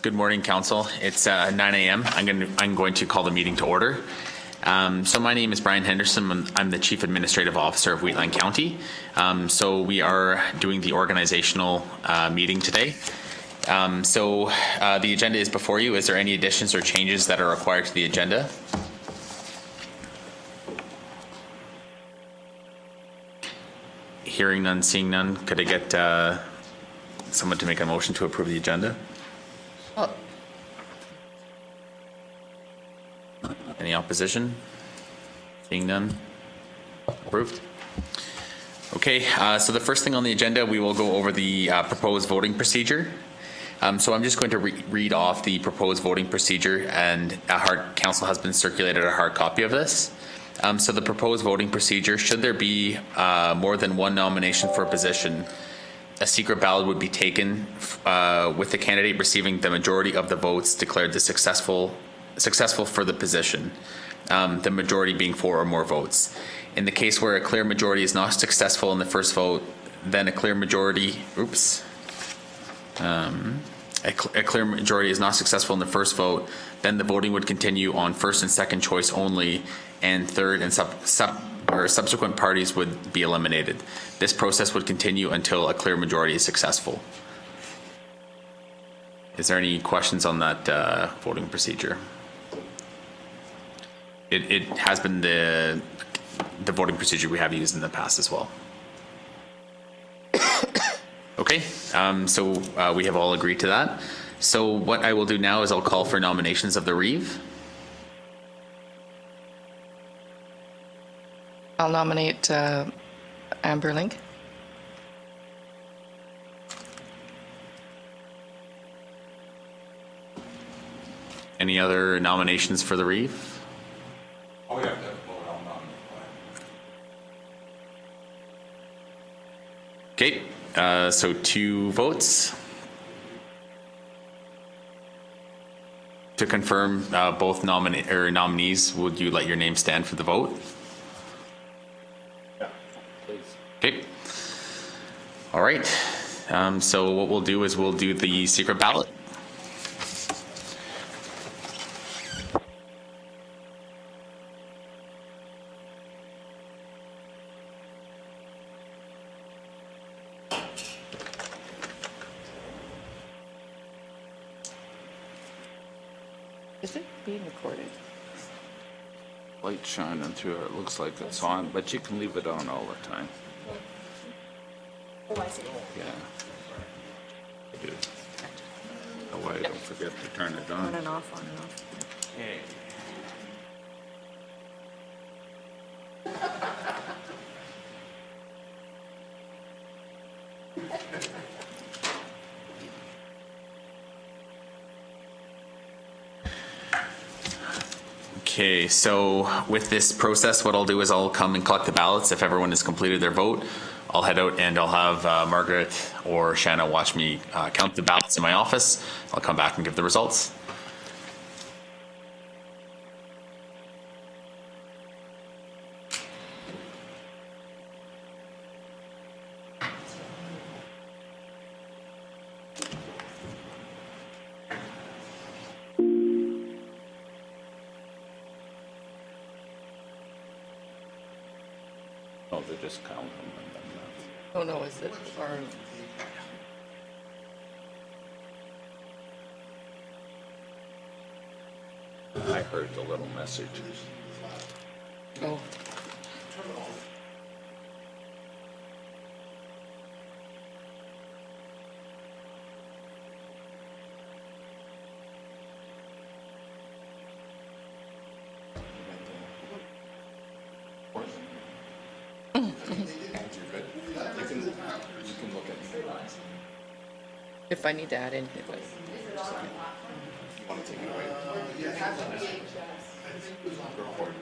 Good morning, Council. It's 9 a.m. I'm going to call the meeting to order. So my name is Brian Henderson. I'm the Chief Administrative Officer of Wheatland County. So we are doing the organizational meeting today. The agenda is before you. Is there any additions or changes that are required to the agenda? Hearing none, seeing none. Could I get someone to make a motion to approve the agenda? Any opposition? Seeing none? Approved. Okay, so the first thing on the agenda, we will go over the proposed voting procedure. So I'm just going to read off the proposed voting procedure, and council has been circulated a hard copy of this. So the proposed voting procedure, should there be more than one nomination for a position, a secret ballot would be taken with the candidate receiving the majority of the votes declared the successful for the position, the majority being 4 or more votes. In the case where a clear majority is not successful in the first vote, then a clear majority is not successful in the first vote, then the voting would continue on first and second choice only, and third and subsequent parties would be eliminated. This process would continue until a clear majority is successful. Is there any questions on that voting procedure? It has been the voting procedure we have used in the past as well. Okay, so we have all agreed to that. So what I will do now is I'll call for nominations of the Reeve. I'll nominate Amber Link. Any other nominations for the Reeve? Oh, yeah, I'll nominate. Okay, so 2 votes. To confirm both nominees, would you let your name stand for the vote? Yeah, please. Okay. All right. So what we'll do is we'll do the secret ballot. Is it being recorded? Light shining through it. It looks like it's on, but you can leave it on all the time. Oh, I see. Yeah. I do. That way I don't forget to turn it on. On and off, on and off. Okay. Okay, so with this process, what I'll do is I'll come and collect the ballots. If everyone has completed their vote, I'll head out and I'll have Margaret or Shanna watch me count the ballots in my office. I'll come back and give the results. Oh, they just count them and then Oh, no, is it? Or I heard the little message. oh, You can look at it. if I need to add in, it was. You want to take it away? Record.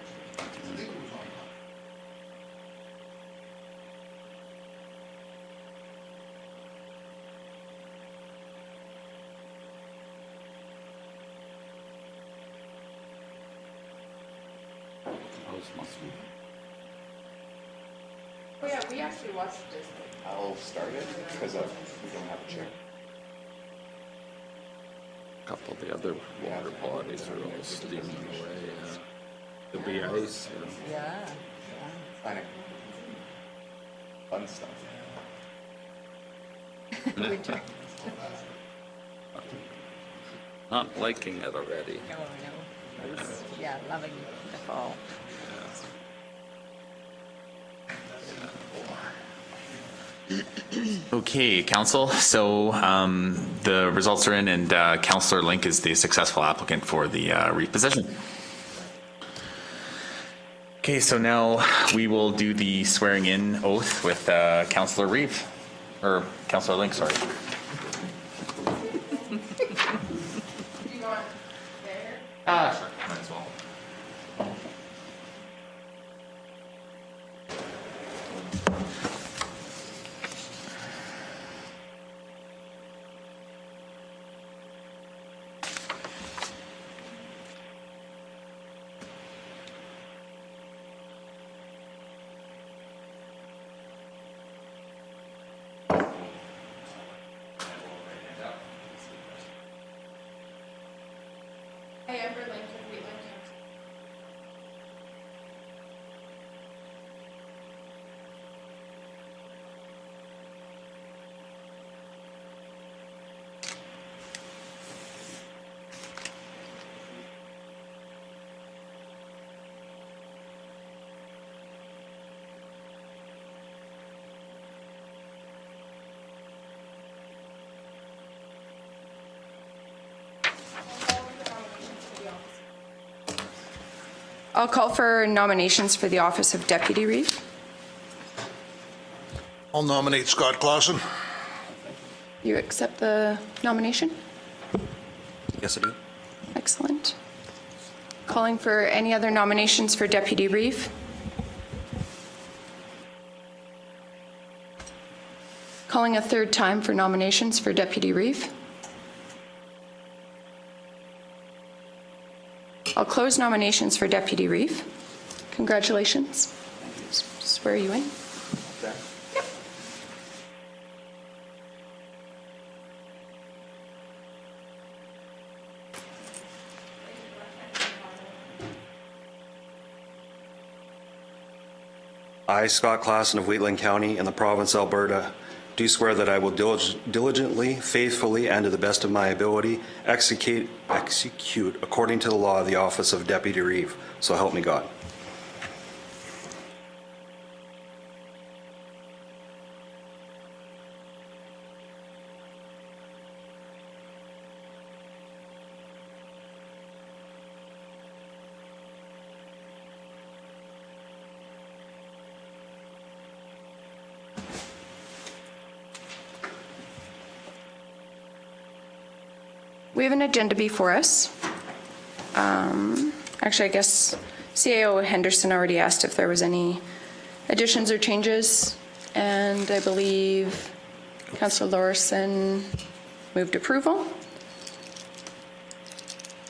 Those must be. Oh yeah, we actually watched this. I'll start it because we don't have a chair. couple of the other water bodies are all steaming away. There'll be ice. Yeah. Planning. Fun stuff. Not liking it already. Oh, no. Yeah, loving the fall. Okay, council. So the results are in, and Councillor Link is the successful applicant for the reposition. Okay, so now we will do the swearing in oath with Councillor Reeve, or Councillor Link, sorry. You want there? Sure, might as well. I am for Lincoln, Wheatland County. I'll call for nominations for the office of Deputy Reeve. I'll nominate Scott Clausen. You accept the nomination? Yes, I do. Excellent. Calling for any other nominations for Deputy Reeve? Calling a third time for nominations for Deputy Reeve? I'll close nominations for Deputy Reeve. Congratulations. Swear you in. Yep. I, Scott Claassen of Wheatland County in the province of Alberta, do swear that I will diligently, faithfully, and to the best of my ability execute according to the law the office of Deputy Reeve. So help me God. We have an agenda before us. Actually, I guess CAO Henderson already asked if there was any additions or changes, and I believe Councillor Lorison moved approval.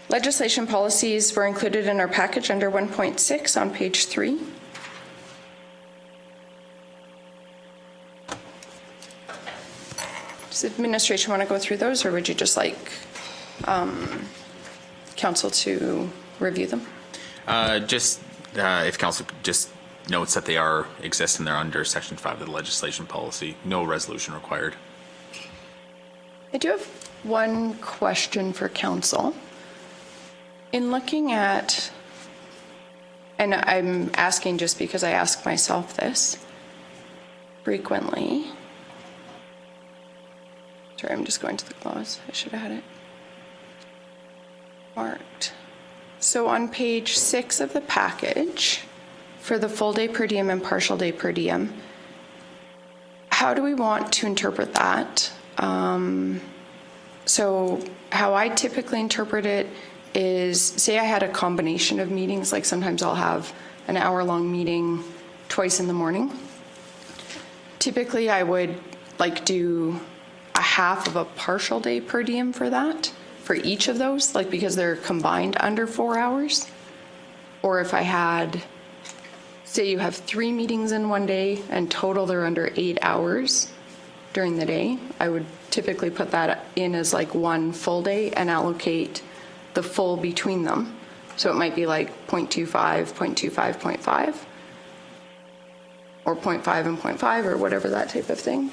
Legislation policies were included in our package under 1.6 on page 3. Does administration want to go through those, or would you just like council to review them? If council just notes that they exist and they're under section 5 of the legislation policy, no resolution required. I do have one question for council. In looking at, and I'm asking just because I ask myself this frequently. Sorry, I'm just going to the clause. I should have had it marked. So on page 6 of the package, for the full day per diem and partial day per diem, how do we want to interpret that? So how I typically interpret it is, say I had a combination of meetings, like sometimes I'll have an hour-long meeting twice in the morning. Typically I would like do a half of a partial day per diem for that, for each of those, like because they're combined under 4 hours. Or if I had, say you have 3 meetings in one day and total they're under 8 hours during the day, I would typically put that in as like one full day and allocate the full between them. So it might be like 0.25, 0.25, 0.5, or 0.5 and 0.5, or whatever, that type of thing.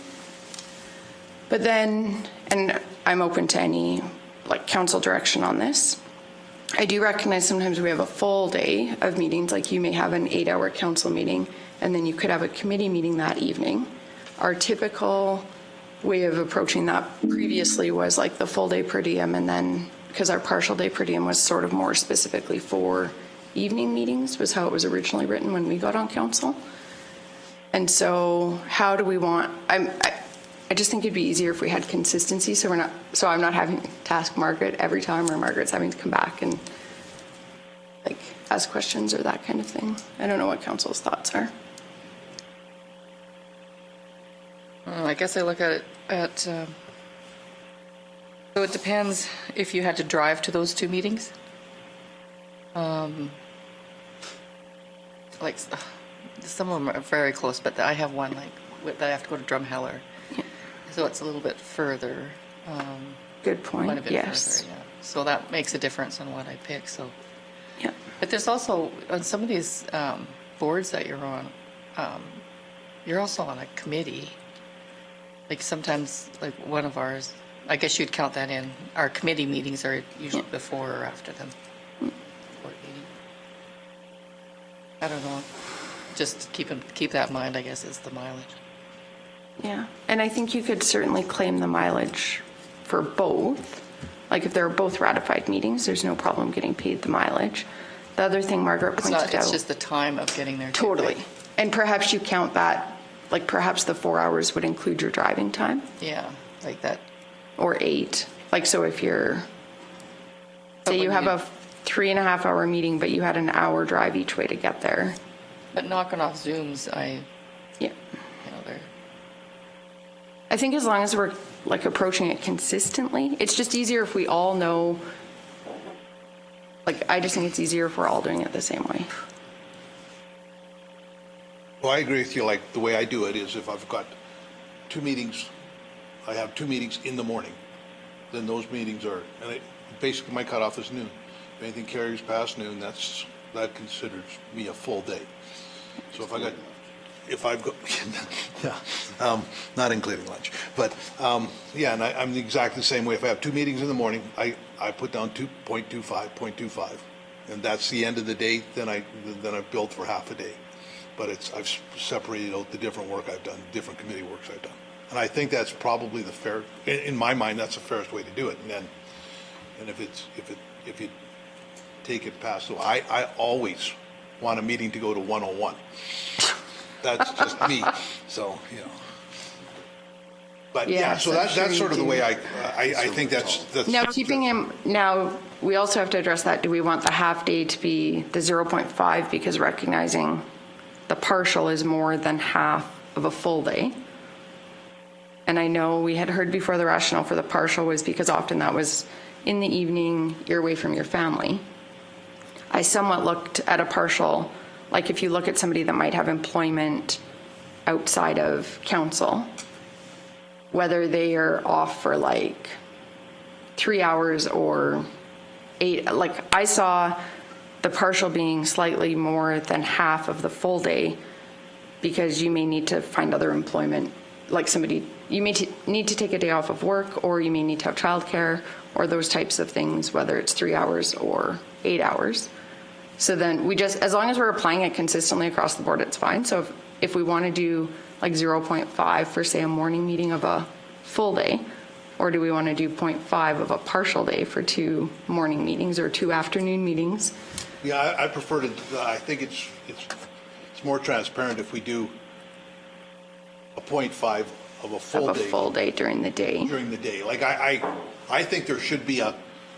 But then, and I'm open to any like council direction on this, I do recognize sometimes we have a full day of meetings, like you may have an 8-hour council meeting, and then you could have a committee meeting that evening. Our typical way of approaching that previously was like the full day per diem, and then, because our partial day per diem was sort of more specifically for evening meetings, was how it was originally written when we got on council. And so how do we want, I just think it'd be easier if we had consistency, so I'm not having to ask Margaret every time, or Margaret's having to come back and like ask questions or that kind of thing. I don't know what council's thoughts are. I guess I look at it so it depends if you had to drive to those 2 meetings. Like some of them are very close, but I have one like that I have to go to Drumheller. So it's a little bit further. Good point, Quite a bit yes. further, yeah. So that makes a difference on what I pick, so. Yeah. But there's also, on some of these boards that you're on, you're also on a committee. Like sometimes, like one of ours, I guess you'd count that in. Our committee meetings are usually before or after them. Board meeting. I don't know. Just keep that in mind, I guess, is the mileage. Yeah, and I think you could certainly claim the mileage for both. Like if they're both ratified meetings, there's no problem getting paid the mileage. The other thing Margaret pointed out. It's just the time of getting there. Totally. Right? And perhaps you count that, like perhaps the 4 hours would include your driving time. Yeah, like that. Or 8. Like, so if you're, But say you when have a 3.5 hour meeting, but you had an hour drive each way to get there. But knocking off Zooms, Yeah. they're. I think as long as we're like approaching it consistently, it's just easier if we all know, like, I just think it's easier if we're all doing it the same way. Well, I agree with you. Like, the way I do it is if I've got 2 meetings, I have 2 meetings in the morning, then those meetings are, and basically my cutoff is noon. If anything carries past noon, that considers me a full day. So if I've got, yeah, not including lunch, but yeah, and I'm exactly the same way. If I have 2 meetings in the morning, I put down 2.25, and that's the end of the day. Then I've billed for half a day, but I've separated out the different work I've done, different committee works I've done, and I think that's probably the fair, in my mind, that's the fairest way to do it. And if you take it past, so I always want a meeting to go to 101. That's just me. So, you know. But yeah, Yes, so I'm sure that's you sort of the do. way I think that's. Now, keeping him, now, we also have to address that. Do we want the half day to be the 0.5 because recognizing the partial is more than half of a full day? And I know we had heard before the rationale for the partial was because often that was in the evening, you're away from your family. I somewhat looked at a partial, like if you look at somebody that might have employment outside of council, whether they are off for like 3 hours or 8, like I saw the partial being slightly more than half of the full day because you may need to find other employment, like somebody, you may need to take a day off of work, or you may need to have childcare or those types of things, whether it's 3 hours or 8 hours. So then we just, as long as we're applying it consistently across the board, it's fine. So if we want to do like 0.5 for say a morning meeting of a full day, or do we want to do 0.5 of a partial day for 2 morning meetings or 2 afternoon meetings? Yeah, I prefer to. I think it's more transparent if we do a 0.5 of a full Of a day full day during the day. during the day. Like I think there should be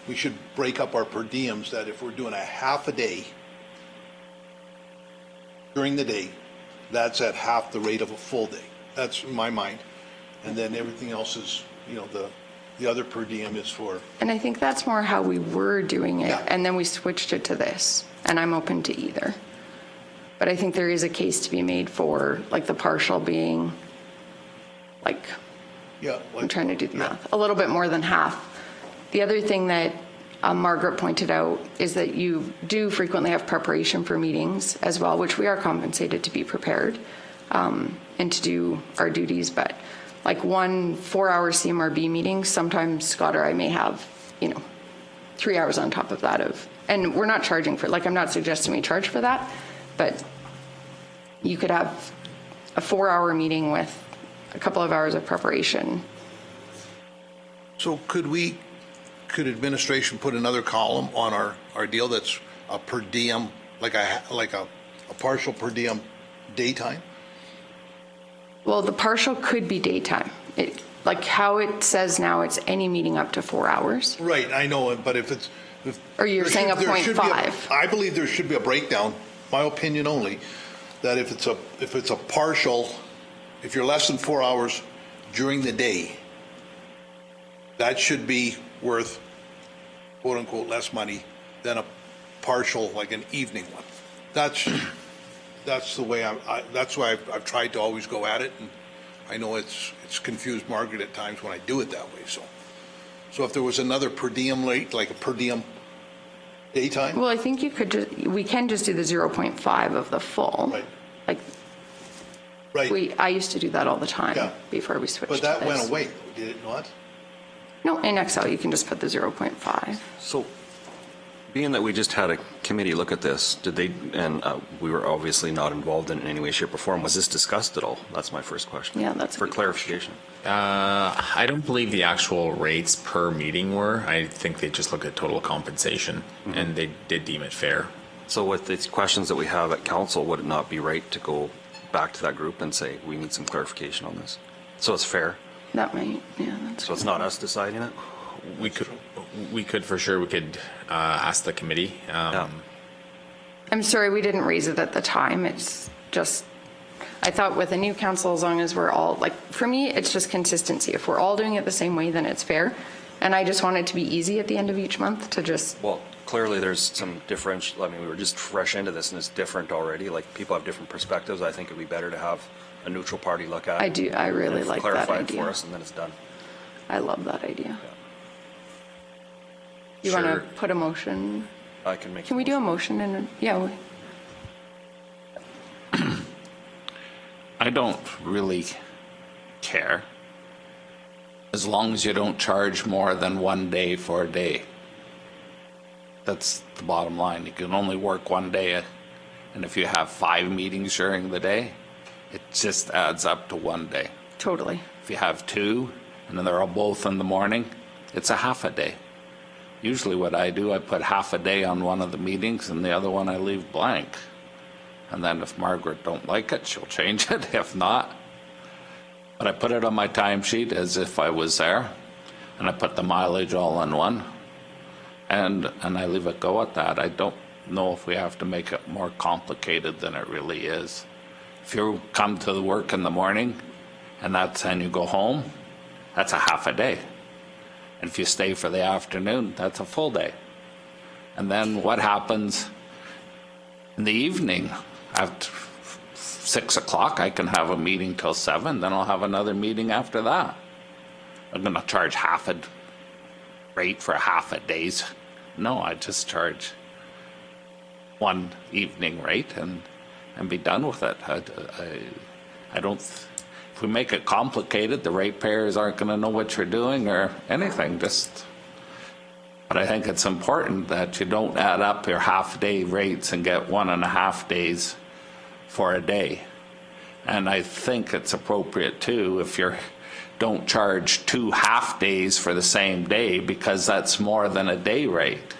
we should break up our per diems, that if we're doing a half a day during the day, that's at half the rate of a full day. That's in my mind. And then everything else is, the other per diem is for. And I think that's more how we were doing it, Yeah. and then we switched it to this, and I'm open to either. But I think there is a case to be made for like the partial being like Yeah. I'm trying to do the math. A little bit more than half. The other thing that Margaret pointed out is that you do frequently have preparation for meetings as well, which we are compensated to be prepared and to do our duties. But like 1 4-hour Cmrb meeting, sometimes Scott or I may have, 3 hours on top of that and we're not charging for, like, I'm not suggesting we charge for that, but you could have a 4-hour meeting with a couple of hours of preparation. So could administration put another column on our deal that's a per diem, like a partial per diem daytime? Well, the partial could be daytime. Like how it says now, it's any meeting up to 4 hours. Right, I know, but if it's... Or you're saying a 0.5. I believe there should be a breakdown, my opinion only, that if it's a partial, if you're less than 4 hours during the day, that should be worth, quote unquote, less money than a partial, like an evening one. That's the way that's why I've tried to always go at it, and I know it's confused Margaret at times when I do it that way. So if there was another per diem rate, like a per diem daytime. Well, I think we can just do the 0.5 of the full. Right. Like Right. I used to do that all the time before we switched But that to this. went away, did it not? No, in Excel you can just put the 0.5. So, being that we just had a committee look at this, we were obviously not involved in any way, shape, or form. Was this discussed at all? That's my first question. Yeah, that's a for good clarification. I don't believe the actual rates per meeting were. I think they just look at total compensation, and they did deem it fair. So with these questions that we have at council, would it not be right to go back to that group and say, we need some clarification on this? So it's fair? That might, yeah, that's So it's not us deciding it? We could for sure. We could ask the committee. Yeah. I'm sorry we didn't raise it at the time. It's just, I thought with a new council, as long as we're all, like, for me, it's just consistency. If we're all doing it the same way, then it's fair. And I just want it to be easy at the end of each month to just... Well, clearly there's some differential. I mean, we were just fresh into this and it's different already. Like, people have different perspectives. I think it'd be better to have a neutral party look at it. I really like that clarify it idea. for us, and then it's done. I love that idea. You want to put a motion? I can make. Can we do a motion and, yeah, I don't really care, as long as you don't charge more than 1 day for a day. That's the bottom line. You can only work 1 day, and if you have 5 meetings during the day, it just adds up to 1 day. totally. If you have 2, and then they're all both in the morning, it's a half a day. Usually what I do, I put half a day on one of the meetings, and the other one I leave blank. And then if Margaret don't like it, she'll change it. If not, but I put it on my timesheet as if I was there, and I put the mileage all in one, and I leave it go at that. I don't know if we have to make it more complicated than it really is. If you come to the work in the morning, and you go home, that's a half a day. And if you stay for the afternoon, that's a full day. And then what happens in the evening? At 6 o'clock, I can have a meeting till 7, then I'll have another meeting after that. I'm going to charge half a rate for half a day's. No, I just charge one evening rate and be done with it. I don't. If we make it complicated, the ratepayers aren't going to know what you're doing or anything. But I think it's important that you don't add up your half-day rates and get 1.5 days for a day. And I think it's appropriate too if you don't charge 2 half-days for the same day, because that's more than a day rate.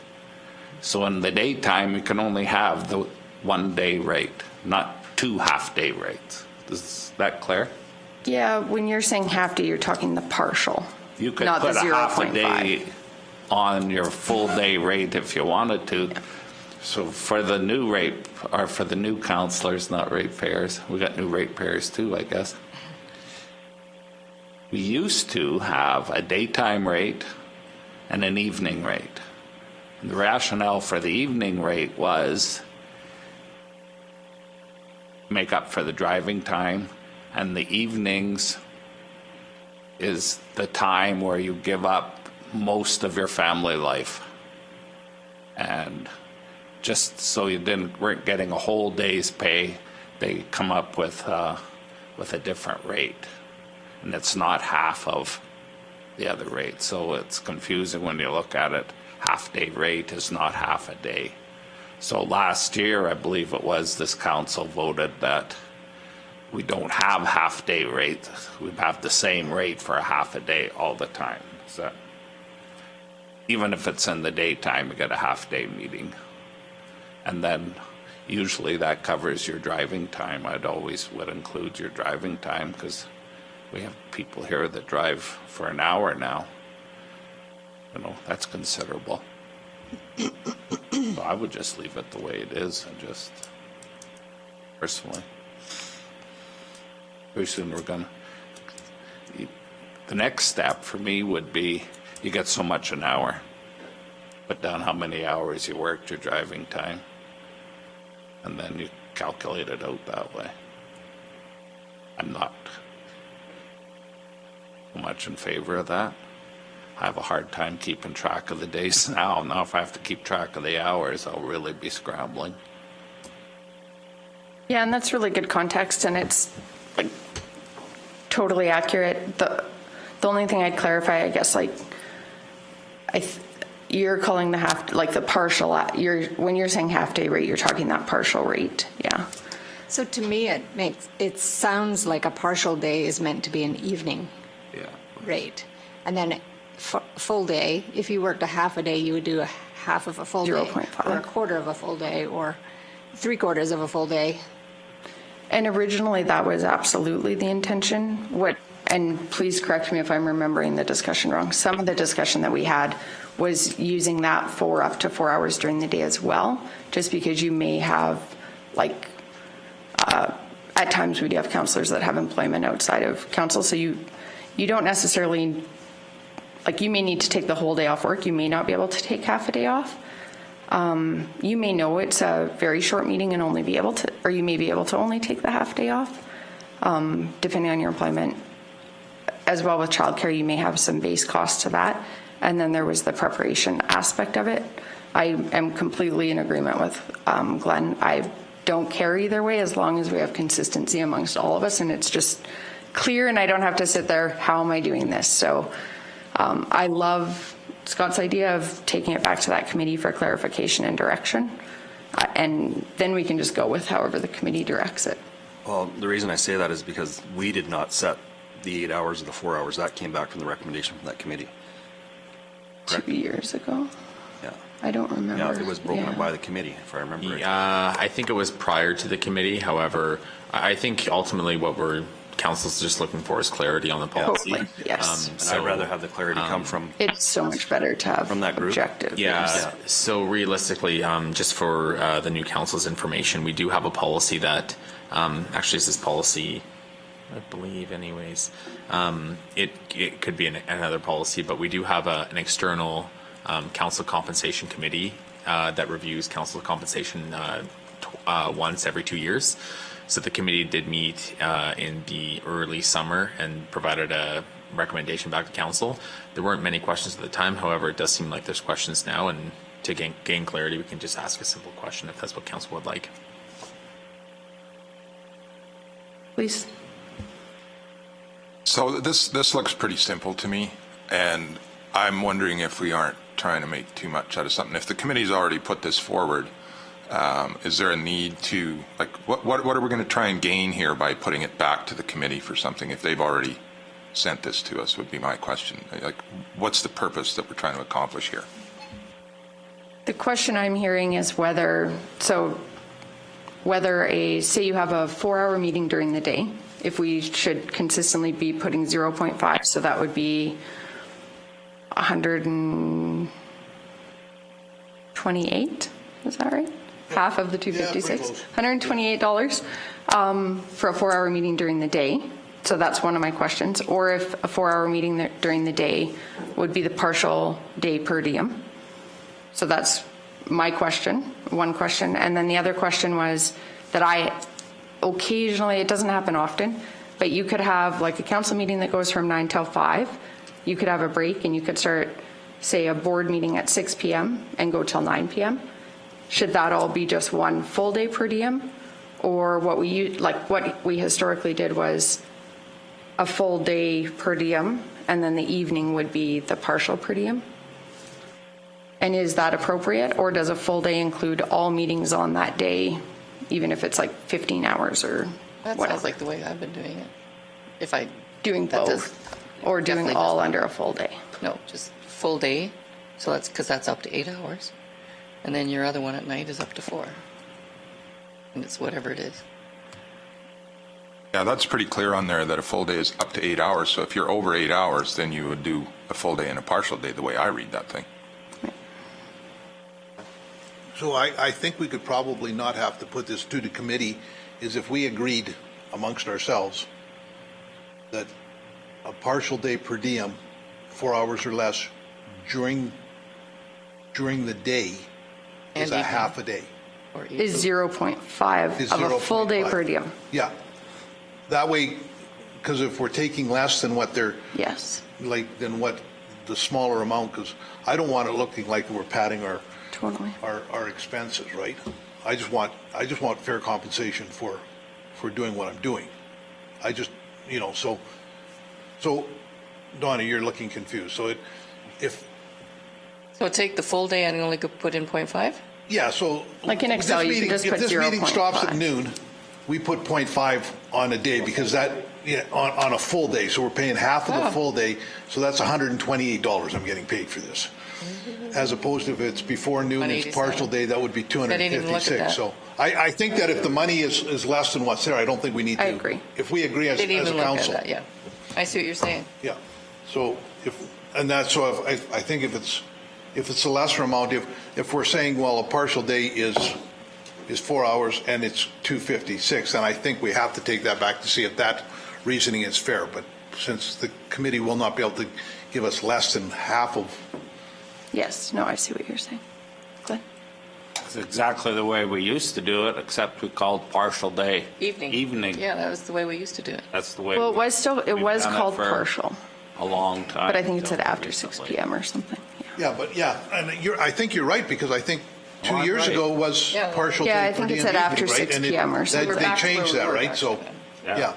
So in the daytime, you can only have the 1 day rate, not 2 half-day rates. Is that clear? Yeah, when you're saying half day, you're talking the partial, You could not put the a half a 0.5. day on your full day rate if you wanted to. Yeah. So for the new rate, or for the new counselors, not ratepayers, we got new ratepayers too, I guess. We used to have a daytime rate and an evening rate. And the rationale for the evening rate was make up for the driving time, and the evenings is the time where you give up most of your family life. And just so you weren't getting a whole day's pay, they come up with a different rate. And it's not half of the other rate. So it's confusing when you look at it. Half-day rate is not half a day. So last year, I believe it was, this council voted that we don't have half-day rates. We have the same rate for a half a day all the time. So even if it's in the daytime, you get a half-day meeting. And then usually that covers your driving time. I'd always would include your driving time because we have people here that drive for an hour now. You know, that's considerable. So I would just leave it the way it is and just, personally. Very soon we're gonna, the next step for me would be, you get so much an hour. Put down how many hours you worked, your driving time, and then you calculate it out that way. I'm not so much in favor of that. I have a hard time keeping track of the days now. Now if I have to keep track of the hours, I'll really be scrambling. Yeah, and that's really good context, and it's like totally accurate. The only thing I'd clarify, I guess, like you're calling the the partial. When you're saying half-day rate, you're talking that partial rate. Yeah. So to me, it sounds like a partial day is meant to be an evening rate, and then full day. If you worked a half a day, you would do a half of a full day, 0.5, or a quarter of a full day, or 3/4 of a full day. And originally, that was absolutely the intention. And please correct me if I'm remembering the discussion wrong. Some of the discussion that we had was using that for up to 4 hours during the day as well, just because you may have, at times we do have counselors that have employment outside of council, so you don't necessarily, you may need to take the whole day off work. You may not be able to take half a day off. You may know it's a very short meeting and only be able to, or you may be able to only take the half day off, depending on your employment. As well with childcare, you may have some base costs to that. And then there was the preparation aspect of it. I am completely in agreement with Glenn. I don't care either way as long as we have consistency amongst all of us and it's just clear and I don't have to sit there, how am I doing this? So I love Scott's idea of taking it back to that committee for clarification and direction. And then we can just go with however the committee directs it. Well, the reason I say that is because we did not set the 8 hours or the 4 hours. That came back from the recommendation from that committee. Correct? 2 years ago. Yeah. I don't remember. Yeah, it was broken up by the committee, if I remember right. I think it was prior to the committee. However, I think ultimately what council's just looking for is clarity on the policy. Totally, yes. And I'd rather have the clarity come from It's so much better to have from that group. objective. Yeah. So realistically, just for the new council's information, we do have a policy that actually this is policy, I believe, anyways. It could be another policy, but we do have an external council compensation committee that reviews council compensation once every 2 years. So the committee did meet in the early summer and provided a recommendation back to council. There weren't many questions at the time. However, it does seem like there's questions now, and to gain clarity, we can just ask a simple question if that's what council would like. Please. So this looks pretty simple to me, and I'm wondering if we aren't trying to make too much out of something. If the committee's already put this forward, is there a need to, what are we going to try and gain here by putting it back to the committee for something if they've already sent this to us, would be my question. What's the purpose that we're trying to accomplish here? The question I'm hearing is whether say you have a 4-hour meeting during the day, if we should consistently be putting 0.5, so that would be 128, is that right? Half of the 256, $128 for a 4-hour meeting during the day. So that's one of my questions. Or if a 4-hour meeting during the day would be the partial day per diem. So that's my question, one question. And then the other question was that I occasionally, it doesn't happen often, but you could have like a council meeting that goes from 9 till 5. You could have a break and you could start, say, a board meeting at 6 p.m. and go till 9 p.m. Should that all be just one full day per diem? Or what we historically did was a full day per diem, and then the evening would be the partial per diem? And is that appropriate, or does a full day include all meetings on that day, even if it's like 15 hours or That whatever? sounds like the way I've been doing it. If I, Doing that both, does- or doing definitely all does not. under a full day? no, just full day. So that's, because that's up to 8 hours. And then your other one at night is up to 4. And it's whatever it is. Yeah, that's pretty clear on there that a full day is up to 8 hours. So if you're over 8 hours, then you would do a full day and a partial day, the way I read that thing. So I think we could probably not have to put this to the committee, is if we agreed amongst ourselves that a partial day per diem, 4 hours or less, during the day And is a evening. half a day. Or Is 0.5 Is of a full day 0.5. per diem? Yeah. That way, because if we're taking less than what they're, Yes, than what the smaller amount, because I don't want it looking like we're padding totally. our expenses, right? I just want fair compensation for doing what I'm doing. I just, so Donna, you're looking confused. So So take the full day and only put in 0.5? yeah, so. Like in Excel, you can just put If this meeting stops at 0.5. noon, we put 0.5 on a day, because on a full day, so we're paying half of the Oh. full day, so that's $128 I'm getting paid for this. As opposed to if it's before noon, it's 187. partial day, that would be didn't even look at 256. that. So I think that if the money is less than what's there, I don't think we need to. I agree. If we agree as Didn't a even look at council. that, yeah. I see what you're saying. Yeah, so I think if it's a lesser amount, if we're saying, well, a partial day is 4 hours and it's 256, then I think we have to take that back to see if that reasoning is fair. But since the committee will not be able to give us less than half of, Yes, no, I see what you're saying. Glenn? It's exactly the way we used to do it, except we called partial day. Evening. Evening. Yeah, that was the way we used to do it. That's the way. Well, it we've was done called for partial, a long time. but I think it said until after 6 recently. p.m. or something. Yeah. and I think you're right, because I think 2 I'm years right. ago was Yeah. partial Yeah, day I per think it diem said after evening, right? 6 And p.m. or something. We're They back to changed where that, we were right? back So, then. yeah.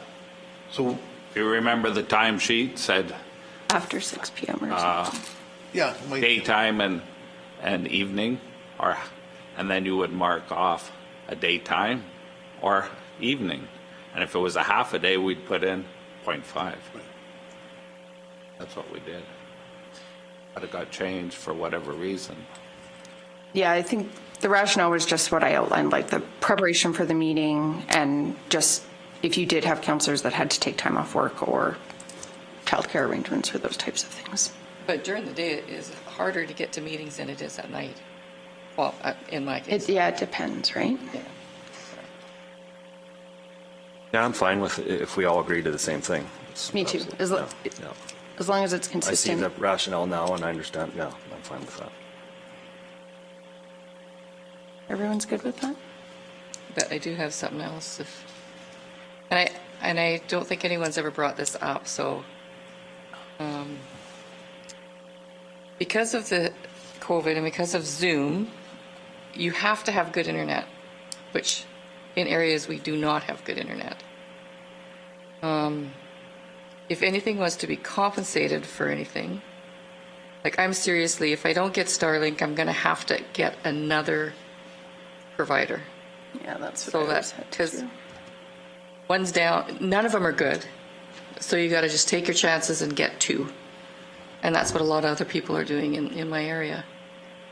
So, If you remember, the timesheet said After 6 p.m. or something. yeah. daytime and evening, and then you would mark off a daytime or evening. And if it was a half a day, we'd put in 0.5. That's what we did. But it got changed for whatever reason. Yeah, I think the rationale was just what I outlined, like the preparation for the meeting, and just if you did have counselors that had to take time off work or childcare arrangements or those types of things. But during the day, it is harder to get to meetings than it is at night. Well, in my case. It depends, right? Yeah. Yeah, I'm fine with it if we all agree to the same thing. Me too. As Yeah, long as it's I see consistent. the rationale now and I understand, yeah, I'm fine with that. Everyone's good with that? But I do have something else. And I don't think anyone's ever brought this up, so because of the COVID and because of Zoom, you have to have good internet, which in areas we do not have good internet. If anything was to be compensated for anything, like if I don't get Starlink, I'm going to have to get another provider. Yeah, that's what So I always that, had to because do. one's down, none of them are good. So you got to just take your chances and get 2. And that's what a lot of other people are doing in my area.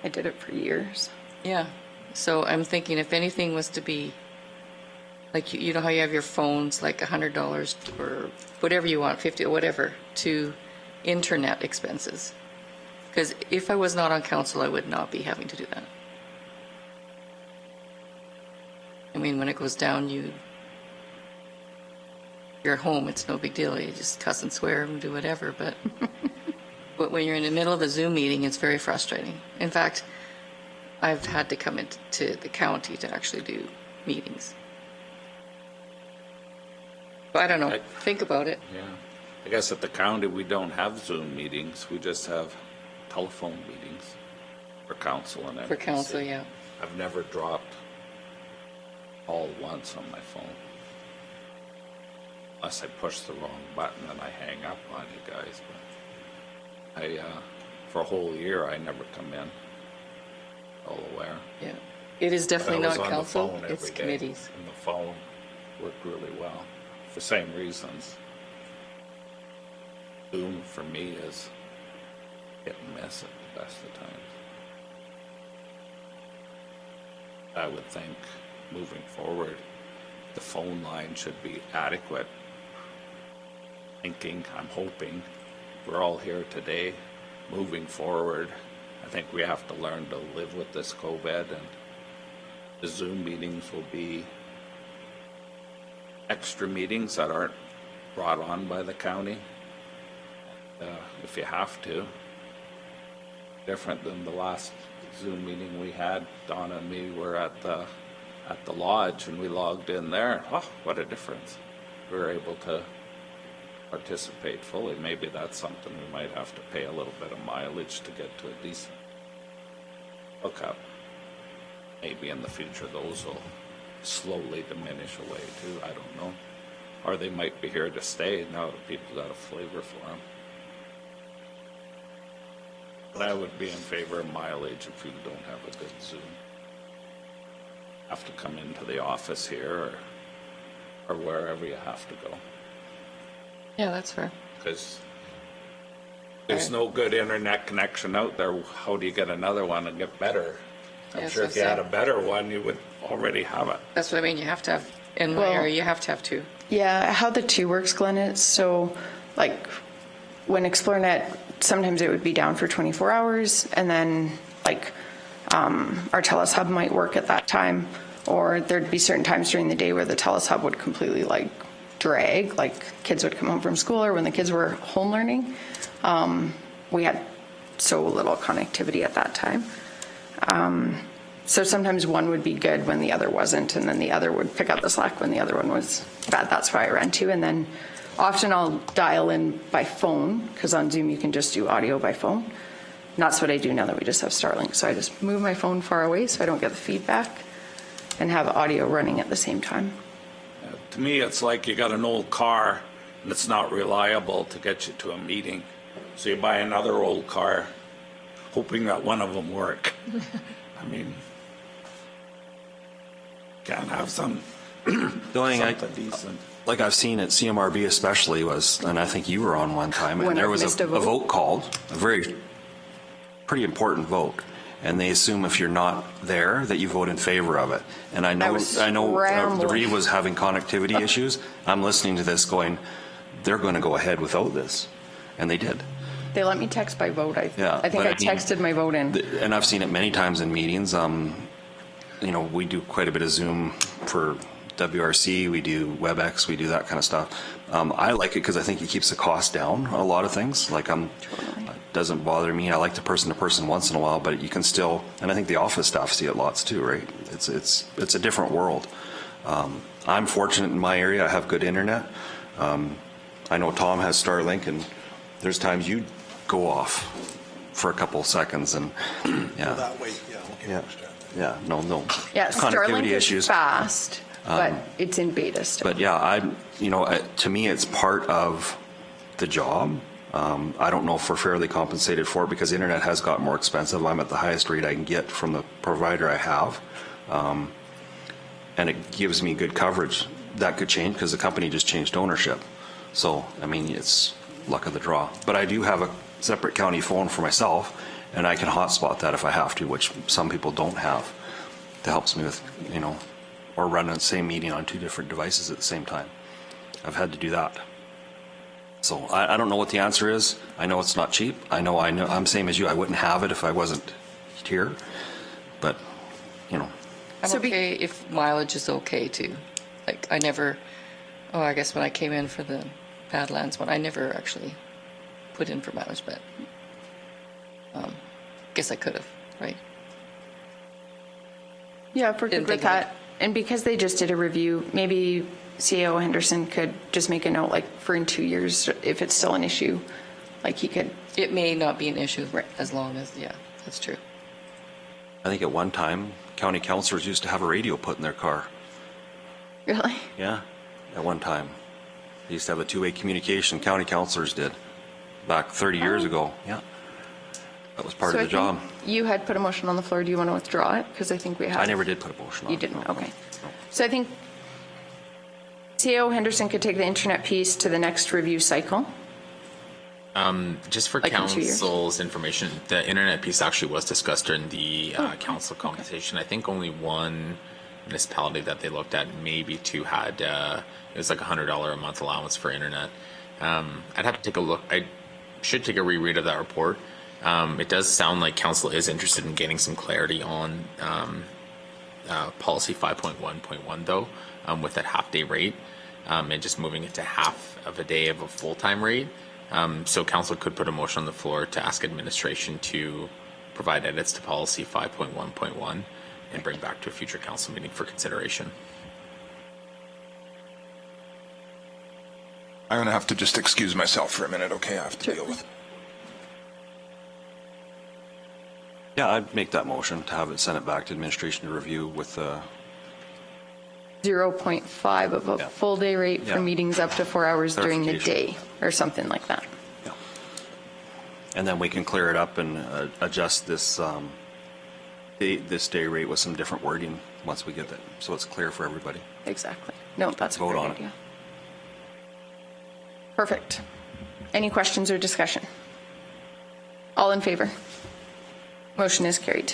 I did it for years. Yeah. So I'm thinking if anything was to be, like, you know how you have your phones, like $100 or whatever you want, 50 or whatever, to internet expenses. Because if I was not on council, I would not be having to do that. I mean, when it goes down, you're at home, it's no big deal. You just cuss and swear and do whatever. But when you're in the middle of a Zoom meeting, it's very frustrating. In fact, I've had to come into the county to actually do meetings. I don't know. Think about it. Yeah. I guess at the county, we don't have Zoom meetings. We just have telephone meetings for council and For MPC. council, yeah. I've never dropped all once on my phone. Unless I push the wrong button and I hang up on you guys. But for a whole year, I never come in. All aware. Yeah. It is definitely But I was not on the council, phone it's every day, committees. And the phone worked really well for the same reasons. Zoom for me is hit and miss at the best of times. I would think moving forward, the phone line should be adequate. I'm hoping, we're all here today. Moving forward, I think we have to learn to live with this COVID, and the Zoom meetings will be extra meetings that aren't brought on by the county. If you have to. Different than the last Zoom meeting we had. Donna and me were at the lodge and we logged in there. Oh, what a difference. We were able to participate fully. Maybe that's something we might have to pay a little bit of mileage to get to a decent hookup. Maybe in the future those will slowly diminish away too. I don't know. Or they might be here to stay now that people got a flavor for them. But I would be in favor of mileage if you don't have a good Zoom. Have to come into the office here or wherever you have to go. Yeah, that's fair. Because there's no good internet connection out there. How do you get another one and get better? I'm Yeah, sure so if you had a say- better one, you would already have it. That's what I mean. You have to have, in my Well- area, you have to have two. Yeah, how the two works, Glenn, is so like when ExploreNet, sometimes it would be down for 24 hours and then like our TELUS hub might work at that time, or there'd be certain times during the day where the TELUS hub would completely like drag, like kids would come home from school or when the kids were home learning. We had so little connectivity at that time. So sometimes one would be good when the other wasn't, and then the other would pick up the slack when the other one was bad. That's why I ran to. And then often I'll dial in by phone, because on Zoom you can just do audio by phone. And that's what I do now that we just have Starlink. So I just move my phone far away so I don't get the feedback and have audio running at the same time. To me, it's like you got an old car and it's not reliable to get you to a meeting. So you buy another old car, hoping that one of them work. I mean, can't have some The only thing something decent. like I've seen at CMRB especially was, and I think you were on one time, When and there I've was missed a a vote. vote called, a very pretty important vote, and they assume if you're not there that you vote in favor of it. And I know was the scrambling. Reed was having connectivity issues. I'm listening to this going, they're going to go ahead without this, and they did. They let me text by vote. I think but I mean, texted my vote in. And I've seen it many times in meetings. You know, we do quite a bit of Zoom for WRC, we do WebEx, we do that kind of stuff. I like it because I think it keeps the cost down on a lot of things. Like it doesn't bother me. I like the person-to-person once in a while, but you can still, and I think the office staff see it lots too, right? It's a different world. I'm fortunate in my area. I have good internet. I know Tom has Starlink, and there's times you go off for a couple seconds, and yeah, That way, yeah, okay, yeah, understand. yeah, no Yeah, Starlink is issues. fast, but it's in beta still. But yeah, to me, it's part of the job. I don't know if we're fairly compensated for it because the internet has got more expensive. I'm at the highest rate I can get from the provider I have. And it gives me good coverage. That could change because the company just changed ownership. So, I mean, it's luck of the draw. But I do have a separate county phone for myself, and I can hotspot that if I have to, which some people don't have. That helps me with, or run the same meeting on two different devices at the same time. I've had to do that. So I don't know what the answer is. I know it's not cheap. I know I'm same as you. I wouldn't have it if I wasn't here. But, I'm So okay if mileage is okay too. Like I guess when I came in for the Badlands one, I never actually put in for mileage, but guess I could have, right? Yeah, if we're Didn't good with think of it. that. And because they just did a review, maybe CAO Henderson could just make a note, like for in 2 years, if it's still an issue, like he could. It may not be an issue as long as, yeah, that's true. I think at one time, county councilors used to have a radio put in their car. Really? Yeah, at one time. They used to have a two-way communication, county councilors did, back 30 years ago. Yeah, that was part So of I the job. think you had put a motion on the floor. Do you want to withdraw it? Because I think we have. I never did put a motion on. You didn't, okay. So I think CAO Henderson could take the internet piece to the next review cycle. Just for Like in 2 years? council's information, the internet piece actually was discussed during the council conversation. I think only one municipality that they looked at, maybe two, had it was like $100 a month allowance for internet. I'd have to take a look. I should take a reread of that report. It does sound like council is interested in gaining some clarity on policy 5.1.1 though, with that half-day rate, and just moving it to half of a day of a full-time rate. So council could put a motion on the floor to ask administration to provide edits to policy 5.1.1 and bring back to a future council meeting for consideration. I'm going to have to just excuse myself for a minute, okay? I have to deal with. Yeah, I'd make that motion to have it send it back to administration to review with 0.5 of a Yeah. full day rate for Yeah. meetings up to 4 hours during the Clarification. day or something like that. yeah. And then we can clear it up and adjust this this day rate with some different wording once we get that, so it's clear for everybody. Exactly. No, that's a Vote great on it. idea. Perfect. Any questions or discussion? All in favor? Motion is carried.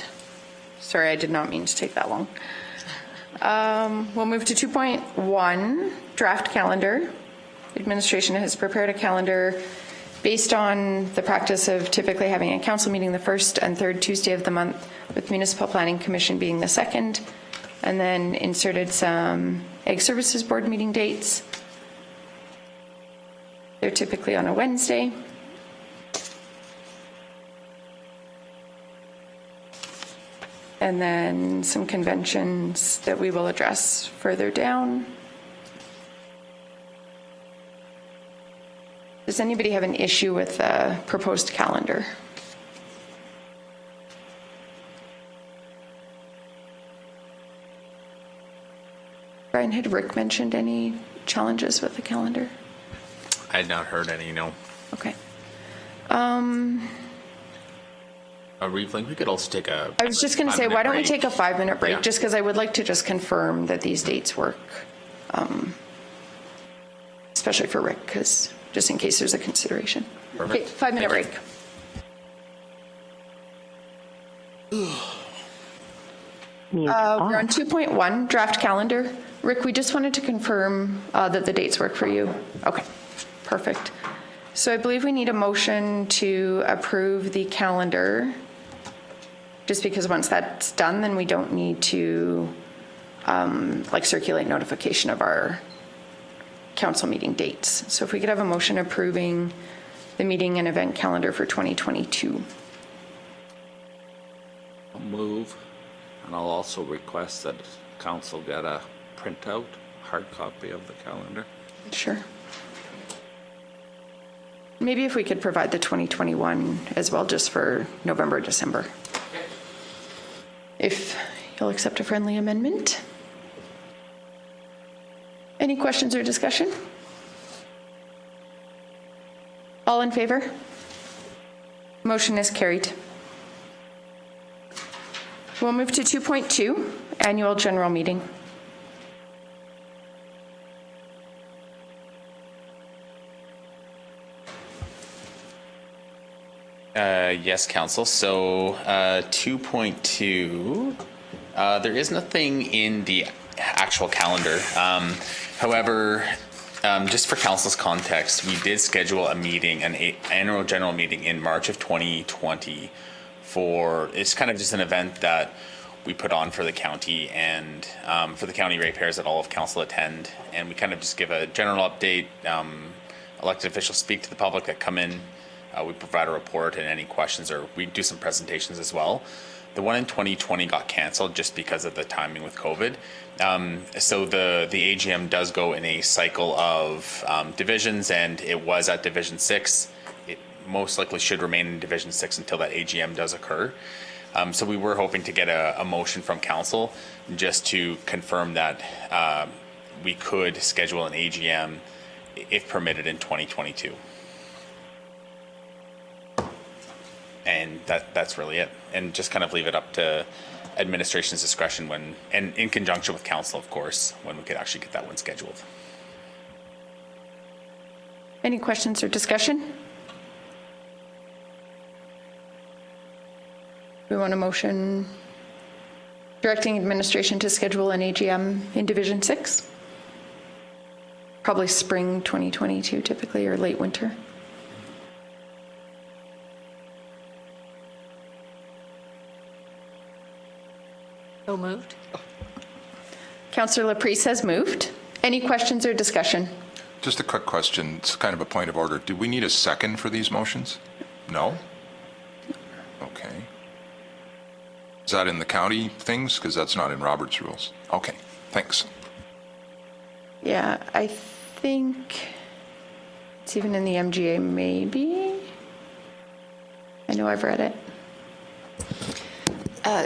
Sorry, I did not mean to take that long. We'll move to 2.1, draft calendar. Administration has prepared a calendar based on the practice of typically having a council meeting the first and third Tuesday of the month, with Municipal Planning Commission being the second, and then inserted some Ag Services Board meeting dates. They're typically on a Wednesday. And then some conventions that we will address further down. Does anybody have an issue with the proposed calendar? Brian, had Rick mentioned any challenges with the calendar? I had not heard any, no. Okay. Reeve, we could also take a. I was just going to say, why don't we take a 5-minute break? Yeah. Just because I would like to just confirm that these dates work, especially for Rick, because just in case there's a consideration. Perfect. Okay, 5-minute break. We're on 2.1, draft calendar. Rick, we just wanted to confirm that the dates work for you. Okay, perfect. So I believe we need a motion to approve the calendar, just because once that's done, then we don't need to circulate notification of our council meeting dates. So if we could have a motion approving the meeting and event calendar for 2022. I'll move, and I'll also request that council get a printout, hard copy of the calendar. Sure. Maybe if we could provide the 2021 as well, just for November, December. If you'll accept a friendly amendment. Any questions or discussion? All in favor? Motion is carried. We'll move to 2.2, annual general meeting. Yes, Council. So 2.2, there is nothing in the actual calendar. However, just for Council's context, we did schedule a meeting, an annual general meeting in March of 2020 it's kind of just an event that we put on for the county and for the county ratepayers that all of Council attend. And we kind of just give a general update, elected officials speak to the public that come in we provide a report and any questions, or we do some presentations as well. The one in 2020 got canceled just because of the timing with COVID. So the AGM does go in a cycle of divisions, and it was at Division 6. It most likely should remain in Division 6 until that AGM does occur. So we were hoping to get a motion from council just to confirm that we could schedule an AGM if permitted in 2022. And that's really it. And just kind of leave it up to administration's discretion when, and in conjunction with council, of course, when we could actually get that one scheduled. Any questions or discussion? We want a motion directing administration to schedule an AGM in Division 6? Probably spring 2022 typically, or late winter. So moved. Councillor Laprise has moved. Any questions or discussion? Just a quick question. It's kind of a point of order. Do we need a second for these motions? No? Okay. Is that in the county things? Because that's not in Robert's rules. Okay, thanks. Yeah, I think it's even in the MGA, maybe. I know I've read it.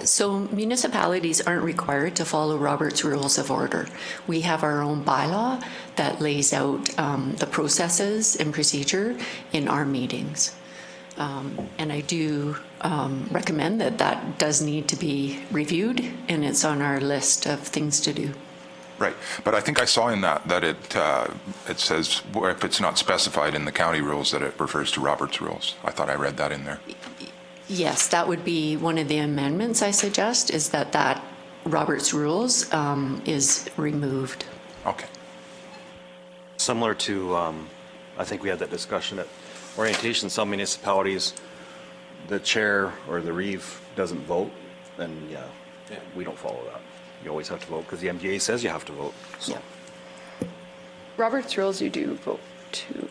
So municipalities aren't required to follow Robert's Rules of Order. We have our own bylaw that lays out the processes and procedure in our meetings. And I do recommend that does need to be reviewed, and it's on our list of things to do. Right, but I think I saw in that it says if it's not specified in the county rules that it refers to Robert's rules. I thought I read that in there. Yes, that would be one of the amendments I suggest, is that Robert's Rules is removed. Okay. Similar to, I think we had that discussion at orientation, some municipalities, the chair or the reeve doesn't vote, then yeah, we don't follow that. You always have to vote because the MDA says you have to vote. So. Yeah. Robert's Rules, you do vote to.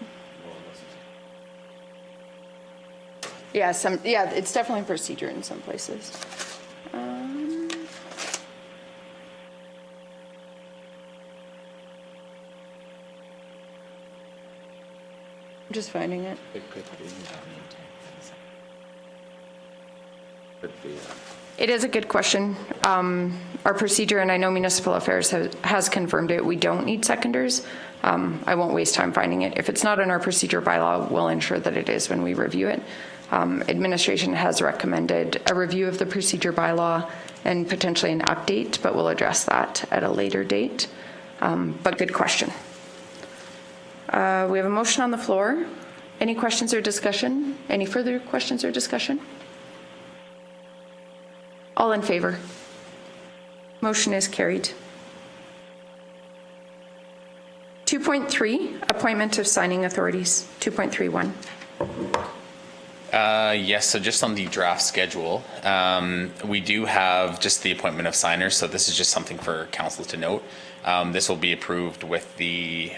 Yeah, it's definitely procedure in some places. I'm just finding it. It could be. Could be. It is a good question. Our procedure, and I know Municipal Affairs has confirmed it, we don't need seconders. I won't waste time finding it. If it's not in our procedure bylaw, we'll ensure that it is when we review it. Administration has recommended a review of the procedure bylaw and potentially an update, but we'll address that at a later date. But good question. We have a motion on the floor. Any questions or discussion? Any further questions or discussion? All in favor? Motion is carried. 2.3, appointment of signing authorities. 2.31. Yes, so just on the draft schedule, we do have just the appointment of signers, so this is just something for council to note. This will be approved with the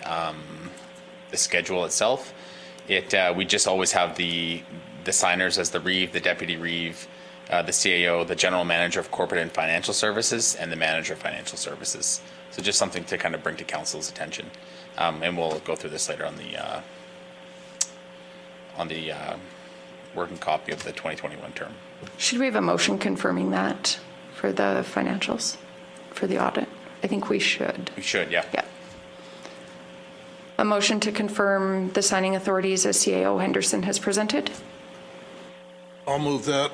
schedule itself. We just always have the signers as the reeve, the deputy reeve, the CAO, the general manager of corporate and financial services, and the manager of financial services. So just something to kind of bring to council's attention. And we'll go through this later on the working copy of the 2021 term. Should we have a motion confirming that for the financials, for the audit? I think we should. We should, yeah. Yeah. A motion to confirm the signing authorities as CAO Henderson has presented. I'll move that.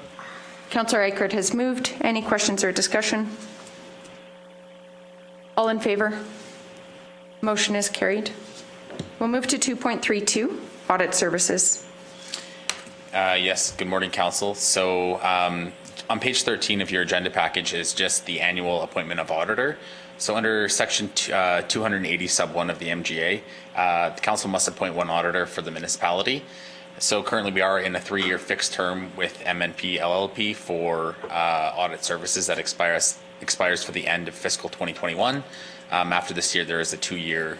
Councillor Eichert has moved. Any questions or discussion? All in favor? Motion is carried. We'll move to 2.32, Audit Services. Yes, good morning, council. So on page 13 of your agenda package is just the annual appointment of auditor. So under section 280 sub 1 of the MGA, the council must appoint one auditor for the municipality. So currently we are in a 3-year fixed term with MNP LLP for audit services that expires for the end of fiscal 2021. After this year, there is a 2-year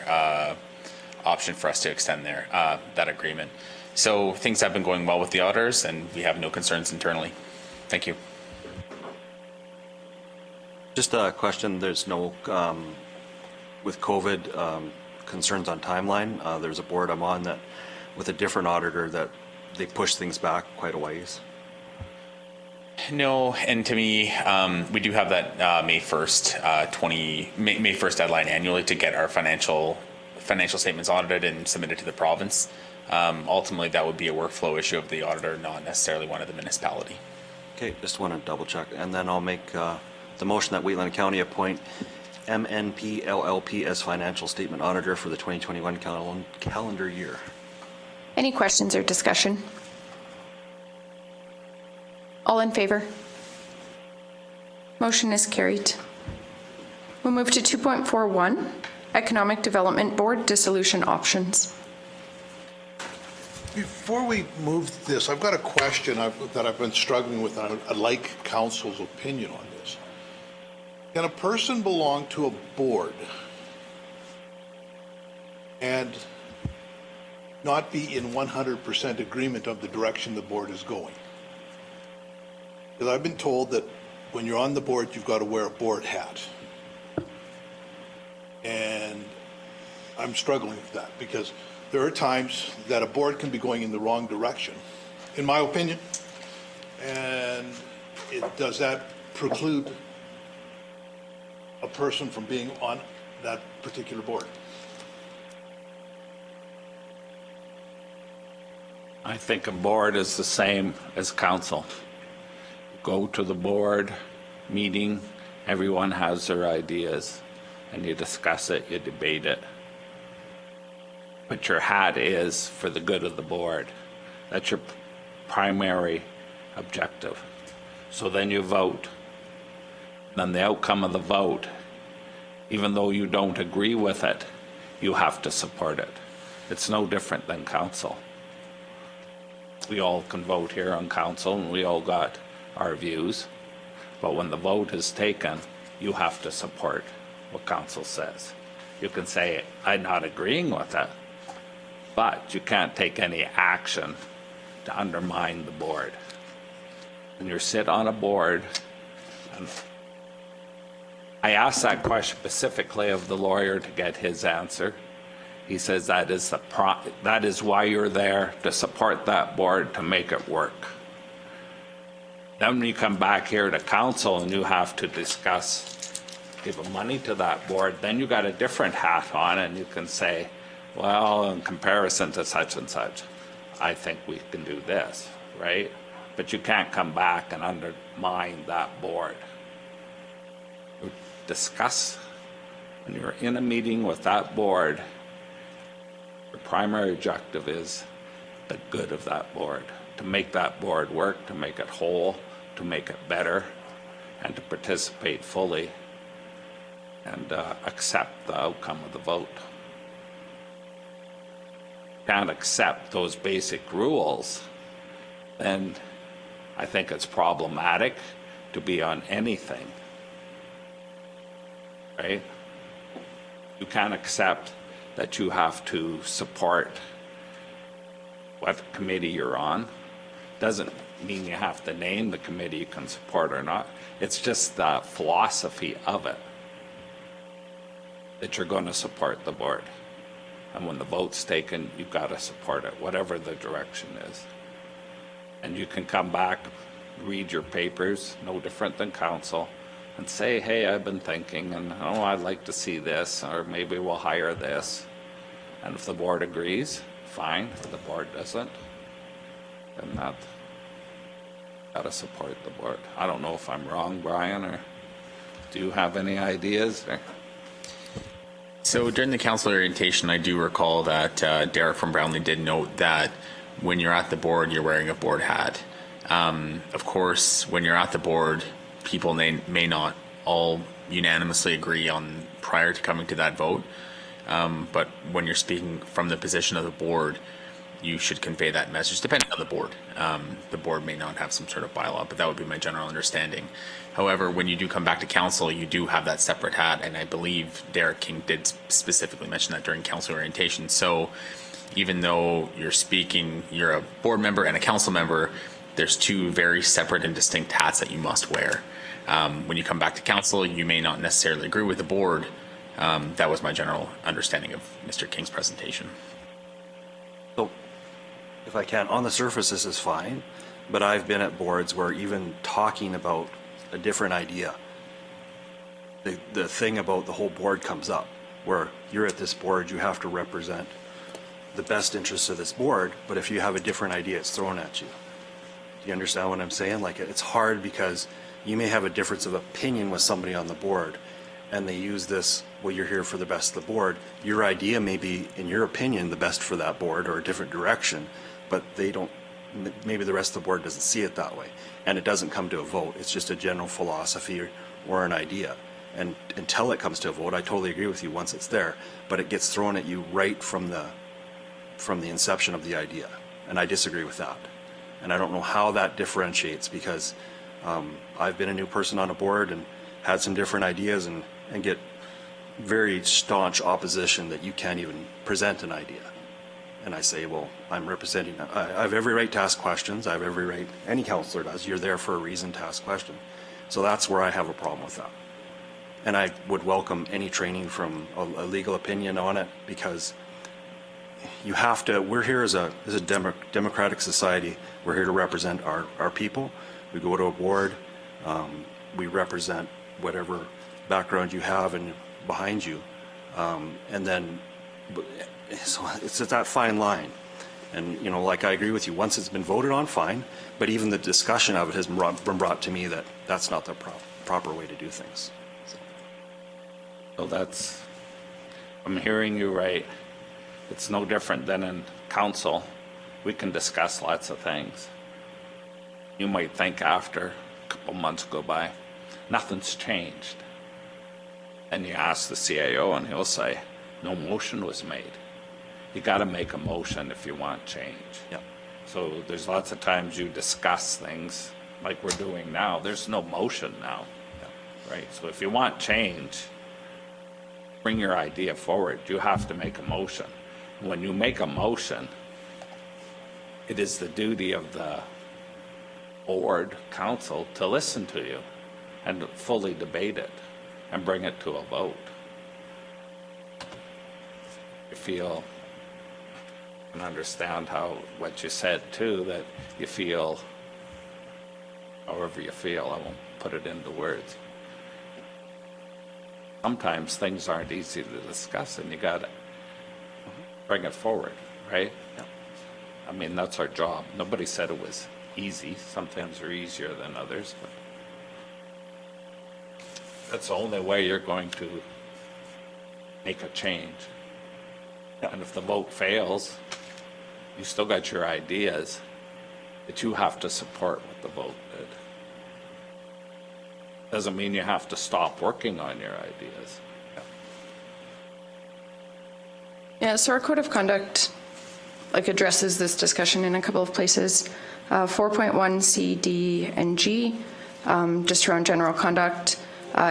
option for us to extend that agreement. So things have been going well with the auditors, and we have no concerns internally. Thank you. Just a question, there's no, with COVID, concerns on timeline. There's a board I'm on that, with a different auditor, that they push things back quite a ways. No, and to me, we do have that May 1st, May 1st deadline annually to get our financial statements audited and submitted to the province. Ultimately, that would be a workflow issue of the auditor, not necessarily one of the municipality. Okay, just want to double check, and then I'll make the motion that Wheatland County appoint MNP LLP as financial statement auditor for the 2021 calendar year. Any questions or discussion? All in favor? Motion is carried. We'll move to 2.41, Economic Development Board Dissolution Options. Before we move this, I've got a question that I've been struggling with, and I'd like council's opinion on this. Can a person belong to a board and not be in 100% agreement of the direction the board is going? Because I've been told that when you're on the board, you've got to wear a board hat. And I'm struggling with that, because there are times that a board can be going in the wrong direction, in my opinion. And does that preclude a person from being on that particular board? I think a board is the same as council. Go to the board meeting, everyone has their ideas, and you discuss it, you debate it. But your hat is for the good of the board. That's your primary objective. So then you vote. Then the outcome of the vote, even though you don't agree with it, you have to support it. It's no different than council. We all can vote here on council, and we all got our views, but when the vote is taken, you have to support what council says. You can say, I'm not agreeing with it, but you can't take any action to undermine the board. When you sit on a board, and I asked that question specifically of the lawyer to get his answer. He says that is why you're there, to support that board, to make it work. Then when you come back here to council and you have to discuss giving money to that board, then you got a different hat on, and you can say, well, in comparison to such and such, I think we can do this, right? But you can't come back and undermine that board. You discuss, when you're in a meeting with that board, the primary objective is the good of that board, to make that board work, to make it whole, to make it better, and to participate fully and accept the outcome of the vote. Can't accept those basic rules, then I think it's problematic to be on anything, right? You can't accept that you have to support what committee you're on. Doesn't mean you have to name the committee you can support or not. It's just the philosophy of it, that you're going to support the board. And when the vote's taken, you've got to support it, whatever the direction is. And you can come back, read your papers, no different than council, and say, hey, I've been thinking, and oh, I'd like to see this, or maybe we'll hire this. And if the board agrees, fine. If the board doesn't, then that got to support the board. I don't know if I'm wrong, Brian, or do you have any ideas? Or? So during the council orientation, I do recall that Derek from Brownlee did note that when you're at the board, you're wearing a board hat. Of course, when you're at the board, people may not all unanimously agree on prior to coming to that vote. But when you're speaking from the position of the board, you should convey that message, depending on the board. The board may not have some sort of bylaw, but that would be my general understanding. However, when you do come back to council, you do have that separate hat, and I believe Derek King did specifically mention that during council orientation. So even though you're speaking, you're a board member and a council member, there's two very separate and distinct hats that you must wear. When you come back to council, you may not necessarily agree with the board. That was my general understanding of Mr. King's presentation. So, if I can, on the surface, this is fine, but I've been at boards where even talking about a different idea, the thing about the whole board comes up, where you're at this board, you have to represent the best interests of this board, but if you have a different idea, it's thrown at you. Do you understand what I'm saying? Like, it's hard because you may have a difference of opinion with somebody on the board, and they use this, well, you're here for the best of the board. Your idea may be, in your opinion, the best for that board or a different direction, but they don't, maybe the rest of the board doesn't see it that way. And it doesn't come to a vote. It's just a general philosophy or an idea. And until it comes to a vote, I totally agree with you once it's there, but it gets thrown at you right from the inception of the idea. And I disagree with that. And I don't know how that differentiates, because I've been a new person on a board and had some different ideas and get very staunch opposition that you can't even present an idea. And I say, well, I'm representing, I have every right to ask questions. I have every right, any counselor does. You're there for a reason to ask questions. So that's where I have a problem with that. And I would welcome any training from a legal opinion on it, because you have to, we're here as a democratic society. We're here to represent our people. We go to a board, we represent whatever background you have and behind you. And then, so it's at that fine line. And, you know, like, I agree with you, once it's been voted on, fine. But even the discussion of it has been brought to me that that's not the proper way to do things. So that's, I'm hearing you right. It's no different than in council. We can discuss lots of things. You might think after a couple months go by, nothing's changed. And you ask the CAO and he'll say, no motion was made. You got to make a motion if you want change. Yep. So there's lots of times you discuss things like we're doing now. There's no motion now. Yep. Right? So if you want change, bring your idea forward. You have to make a motion. When you make a motion, it is the duty of the board, council, to listen to you and fully debate it and bring it to a vote. You feel and understand what you said too, that you feel however you feel. I won't put it into words. Sometimes things aren't easy to discuss and you got to bring it forward, right? Yeah. I mean, that's our job. Nobody said it was easy. Sometimes they're easier than others, but that's the only way you're going to make a change. Yeah. And if the vote fails, you still got your ideas that you have to support what the vote did. Doesn't mean you have to stop working on your ideas. Yeah, so our code of conduct addresses this discussion in a couple of places. 4.1 C, D, and G, just around general conduct,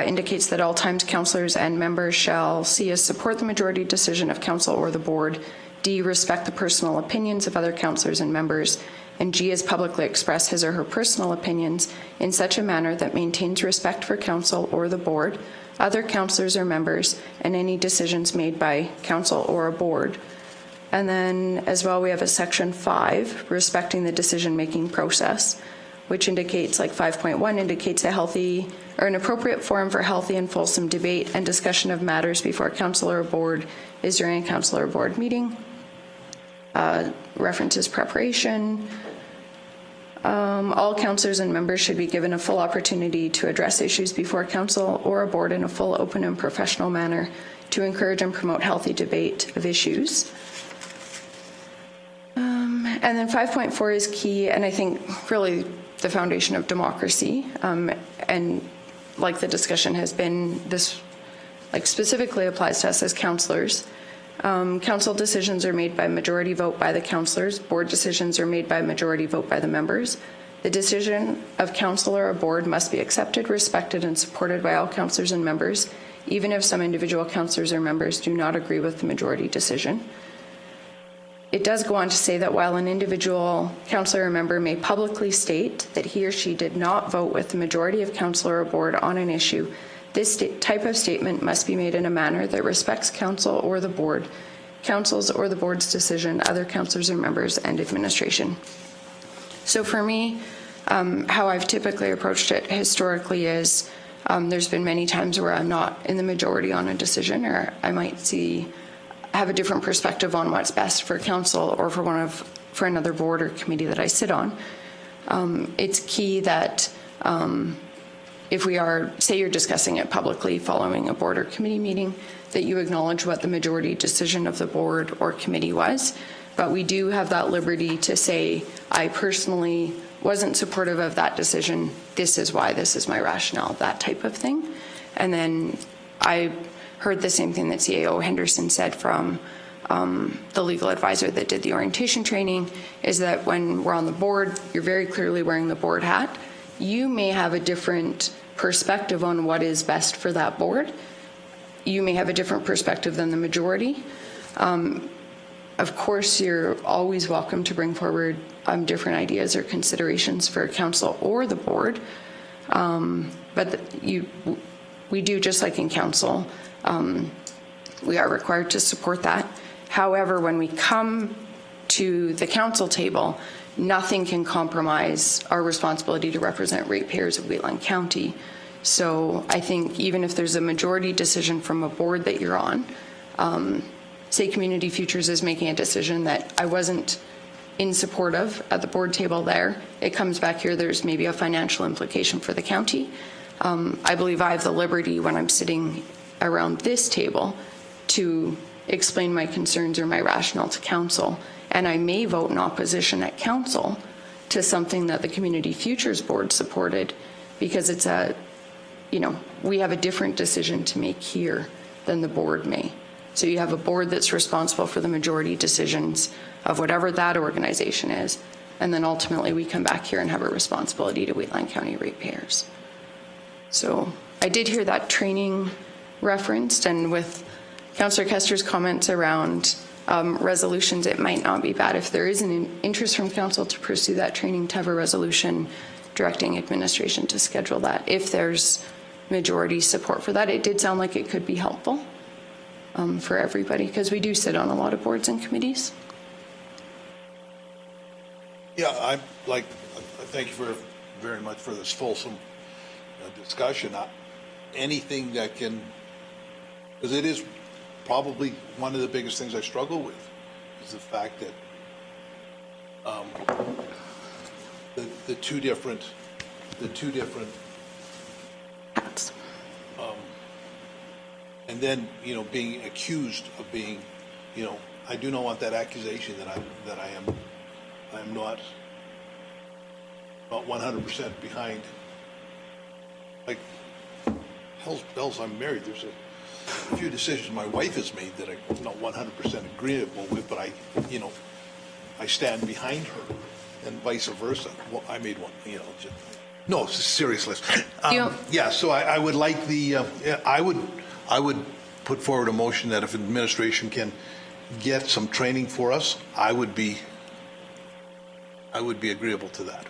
indicates that all times councillors and members shall C, as support the majority decision of council or the board, D, respect the personal opinions of other councillors and members, and G, as publicly express his or her personal opinions in such a manner that maintains respect for council or the board, other councillors or members, and any decisions made by council or a board. And then as well, we have a section 5, respecting the decision-making process, which indicates, like 5.1 indicates a healthy or an appropriate forum for healthy and fulsome debate and discussion of matters before council or board is during a council or board meeting. References preparation. All councillors and members should be given a full opportunity to address issues before council or a board in a full, open, and professional manner to encourage and promote healthy debate of issues. And then 5.4 is key, and I think really the foundation of democracy. And like the discussion has been, this specifically applies to us as councillors. Council decisions are made by majority vote by the councillors. Board decisions are made by majority vote by the members. The decision of council or a board must be accepted, respected, and supported by all councillors and members, even if some individual councillors or members do not agree with the majority decision. It does go on to say that while an individual councillor or member may publicly state that he or she did not vote with the majority of council or board on an issue, this type of statement must be made in a manner that respects council or the board, council's or the board's decision, other councillors or members, and administration. So for me, how I've typically approached it historically is there's been many times where I'm not in the majority on a decision, or I might have a different perspective on what's best for council or for another board or committee that I sit on. It's key that if we are, say you're discussing it publicly following a board or committee meeting, that you acknowledge what the majority decision of the board or committee was. But we do have that liberty to say, I personally wasn't supportive of that decision. This is why, this is my rationale, that type of thing. And then I heard the same thing that CAO Henderson said from the legal advisor that did the orientation training, is that when we're on the board, you're very clearly wearing the board hat. You may have a different perspective on what is best for that board. You may have a different perspective than the majority. Of course, you're always welcome to bring forward different ideas or considerations for council or the board. But we do, just like in council, we are required to support that. However, when we come to the council table, nothing can compromise our responsibility to represent ratepayers of Wheatland County. So I think even if there's a majority decision from a board that you're on, say Community Futures is making a decision that I wasn't in support of at the board table there, it comes back here, there's maybe a financial implication for the county. I believe I have the liberty when I'm sitting around this table to explain my concerns or my rationale to council, and I may vote in opposition at council to something that the Community Futures Board supported, because it's we have a different decision to make here than the board may. So you have a board that's responsible for the majority decisions of whatever that organization is, and then ultimately we come back here and have a responsibility to Wheatland County ratepayers. So I did hear that training referenced, and with Councillor Kester's comments around resolutions, it might not be bad if there is an interest from council to pursue that training, to have a resolution directing administration to schedule that. If there's majority support for that, it did sound like it could be helpful for everybody, because we do sit on a lot of boards and committees. Yeah, I thank you very much for this fulsome discussion. Anything that can, because it is probably one of the biggest things I struggle with, is the fact that the two different Hats. And then being accused of being, I do not want that accusation that I am not 100% behind. Like, hell's bells, I'm married. There's a few decisions my wife has made that I'm not 100% agreeable with, but I stand behind her, and vice versa. Well, I made one, no, seriously. Yeah, so I would like I would put forward a motion that if administration can get some training for us, I would be agreeable to that.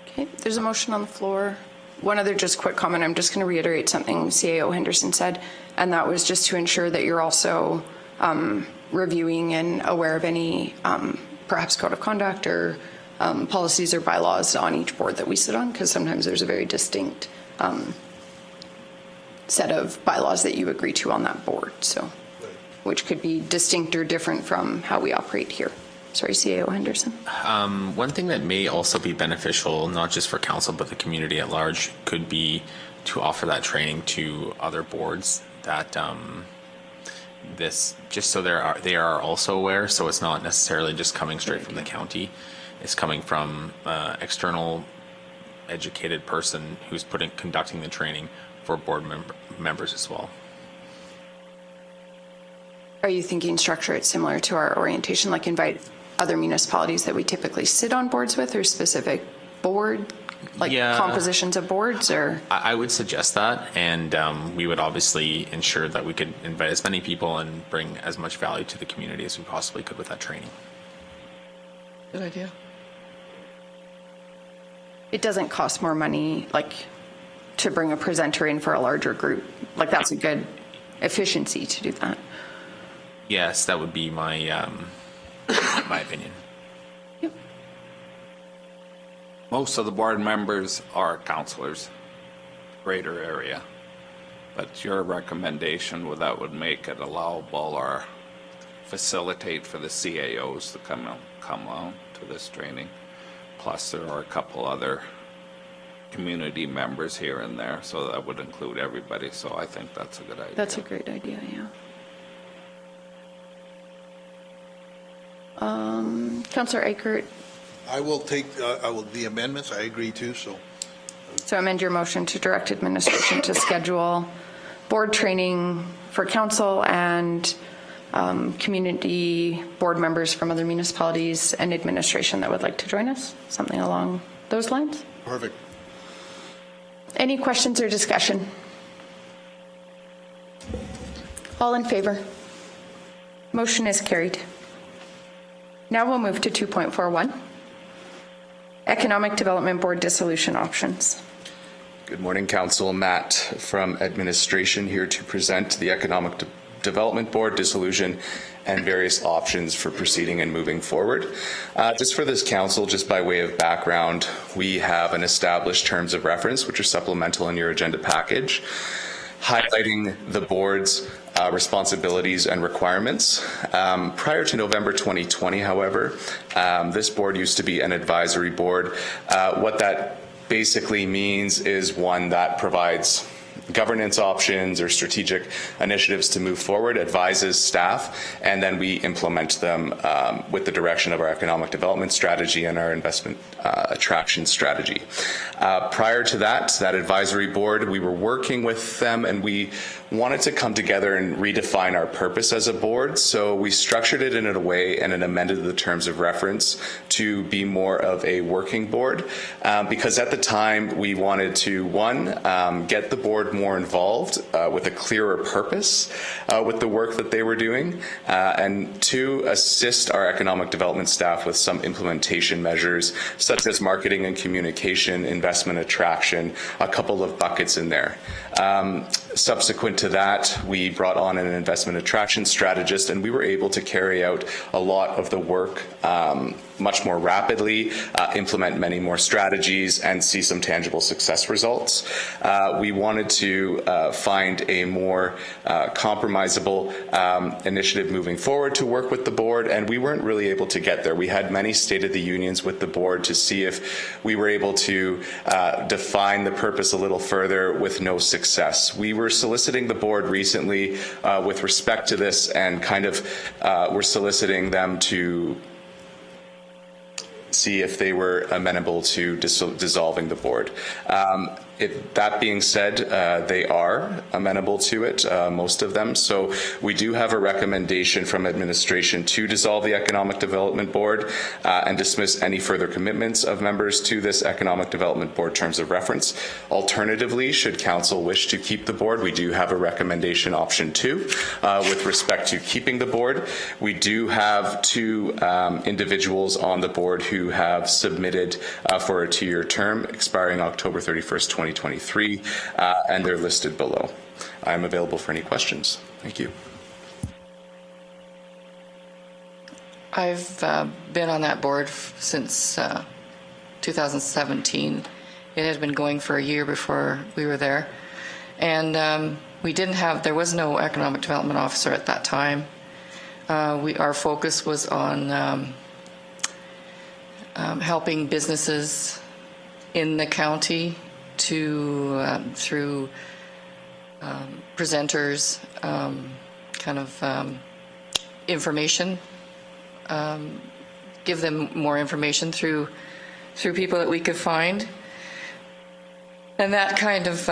Okay, there's a motion on the floor. One other just quick comment. I'm just going to reiterate something CAO Henderson said, and that was just to ensure that you're also reviewing and aware of any perhaps code of conduct or policies or bylaws on each board that we sit on, because sometimes there's a very distinct set of bylaws that you agree to on that board, so which could be distinct or different from how we operate here. Sorry, CAO Henderson. One thing that may also be beneficial, not just for council, but the community at large, could be to offer that training to other boards that just so they are also aware, so it's not necessarily just coming straight from the county. It's coming from external educated person who's conducting the training for board members as well. Are you thinking structure it similar to our orientation, like invite other municipalities that we typically sit on boards with, or specific board Like Yeah. compositions of boards, or? I would suggest that, and we would obviously ensure that we could invite as many people and bring as much value to the community as we possibly could with that training. Good idea. It doesn't cost more money, like, to bring a presenter in for a larger group. Like, that's a good efficiency to do that. Yes, that would be my my opinion. Most of the board members are councillors, greater area. But your recommendation, that would make it allowable or facilitate for the CAOs to come on to this training. Plus, there are a couple other community members here and there, so that would include everybody. So I think that's a good idea. That's a great idea, yeah. Councillor Eichert, I will take, the amendments, I agree too, so. so amend your motion to direct administration to schedule board training for council and community board members from other municipalities and administration that would like to join us, something along those lines. Perfect. Any questions or discussion? All in favor? Motion is carried. Now we'll move to 2.41, Economic Development Board dissolution options. Good morning, Council. Matt from Administration here to present the Economic Development Board dissolution and various options for proceeding and moving forward. Just for this council, just by way of background, we have an established terms of reference, which are supplemental in your agenda package, highlighting the board's responsibilities and requirements. Prior to November 2020, however, this board used to be an advisory board. What that basically means is one that provides governance options or strategic initiatives to move forward, advises staff, and then we implement them with the direction of our economic development strategy and our investment attraction strategy. Prior to that advisory board, we were working with them and we wanted to come together and redefine our purpose as a board. So we structured it in a way and it amended the terms of reference to be more of a working board because at the time we wanted to, one, get the board more involved with a clearer purpose with the work that they were doing, and two, assist our economic development staff with some implementation measures such as marketing and communication, investment attraction, a couple of buckets in there. Subsequent to that, we brought on an investment attraction strategist and we were able to carry out a lot of the work much more rapidly, implement many more strategies, and see some tangible success results. We wanted to find a more compromisable initiative moving forward to work with the board, and we weren't really able to get there. We had many State of the Unions with the board to see if we were able to define the purpose a little further with no success. We were soliciting the board recently with respect to this and kind of were soliciting them to see if they were amenable to dissolving the board. That being said, they are amenable to it, most of them. So we do have a recommendation from administration to dissolve the Economic Development Board and dismiss any further commitments of members to this Economic Development Board terms of reference. Alternatively, should council wish to keep the board, we do have a recommendation option 2 with respect to keeping the board. We do have 2 individuals on the board who have submitted for a 2-year term expiring October 31st, 2023, and they're listed below. I'm available for any questions. Thank you. I've been on that board since 2017. It had been going for a year before we were there. And there was no economic development officer at that time. Our focus was on helping businesses in the county through presenters, information, give them more information through people that we could find. And that kind of,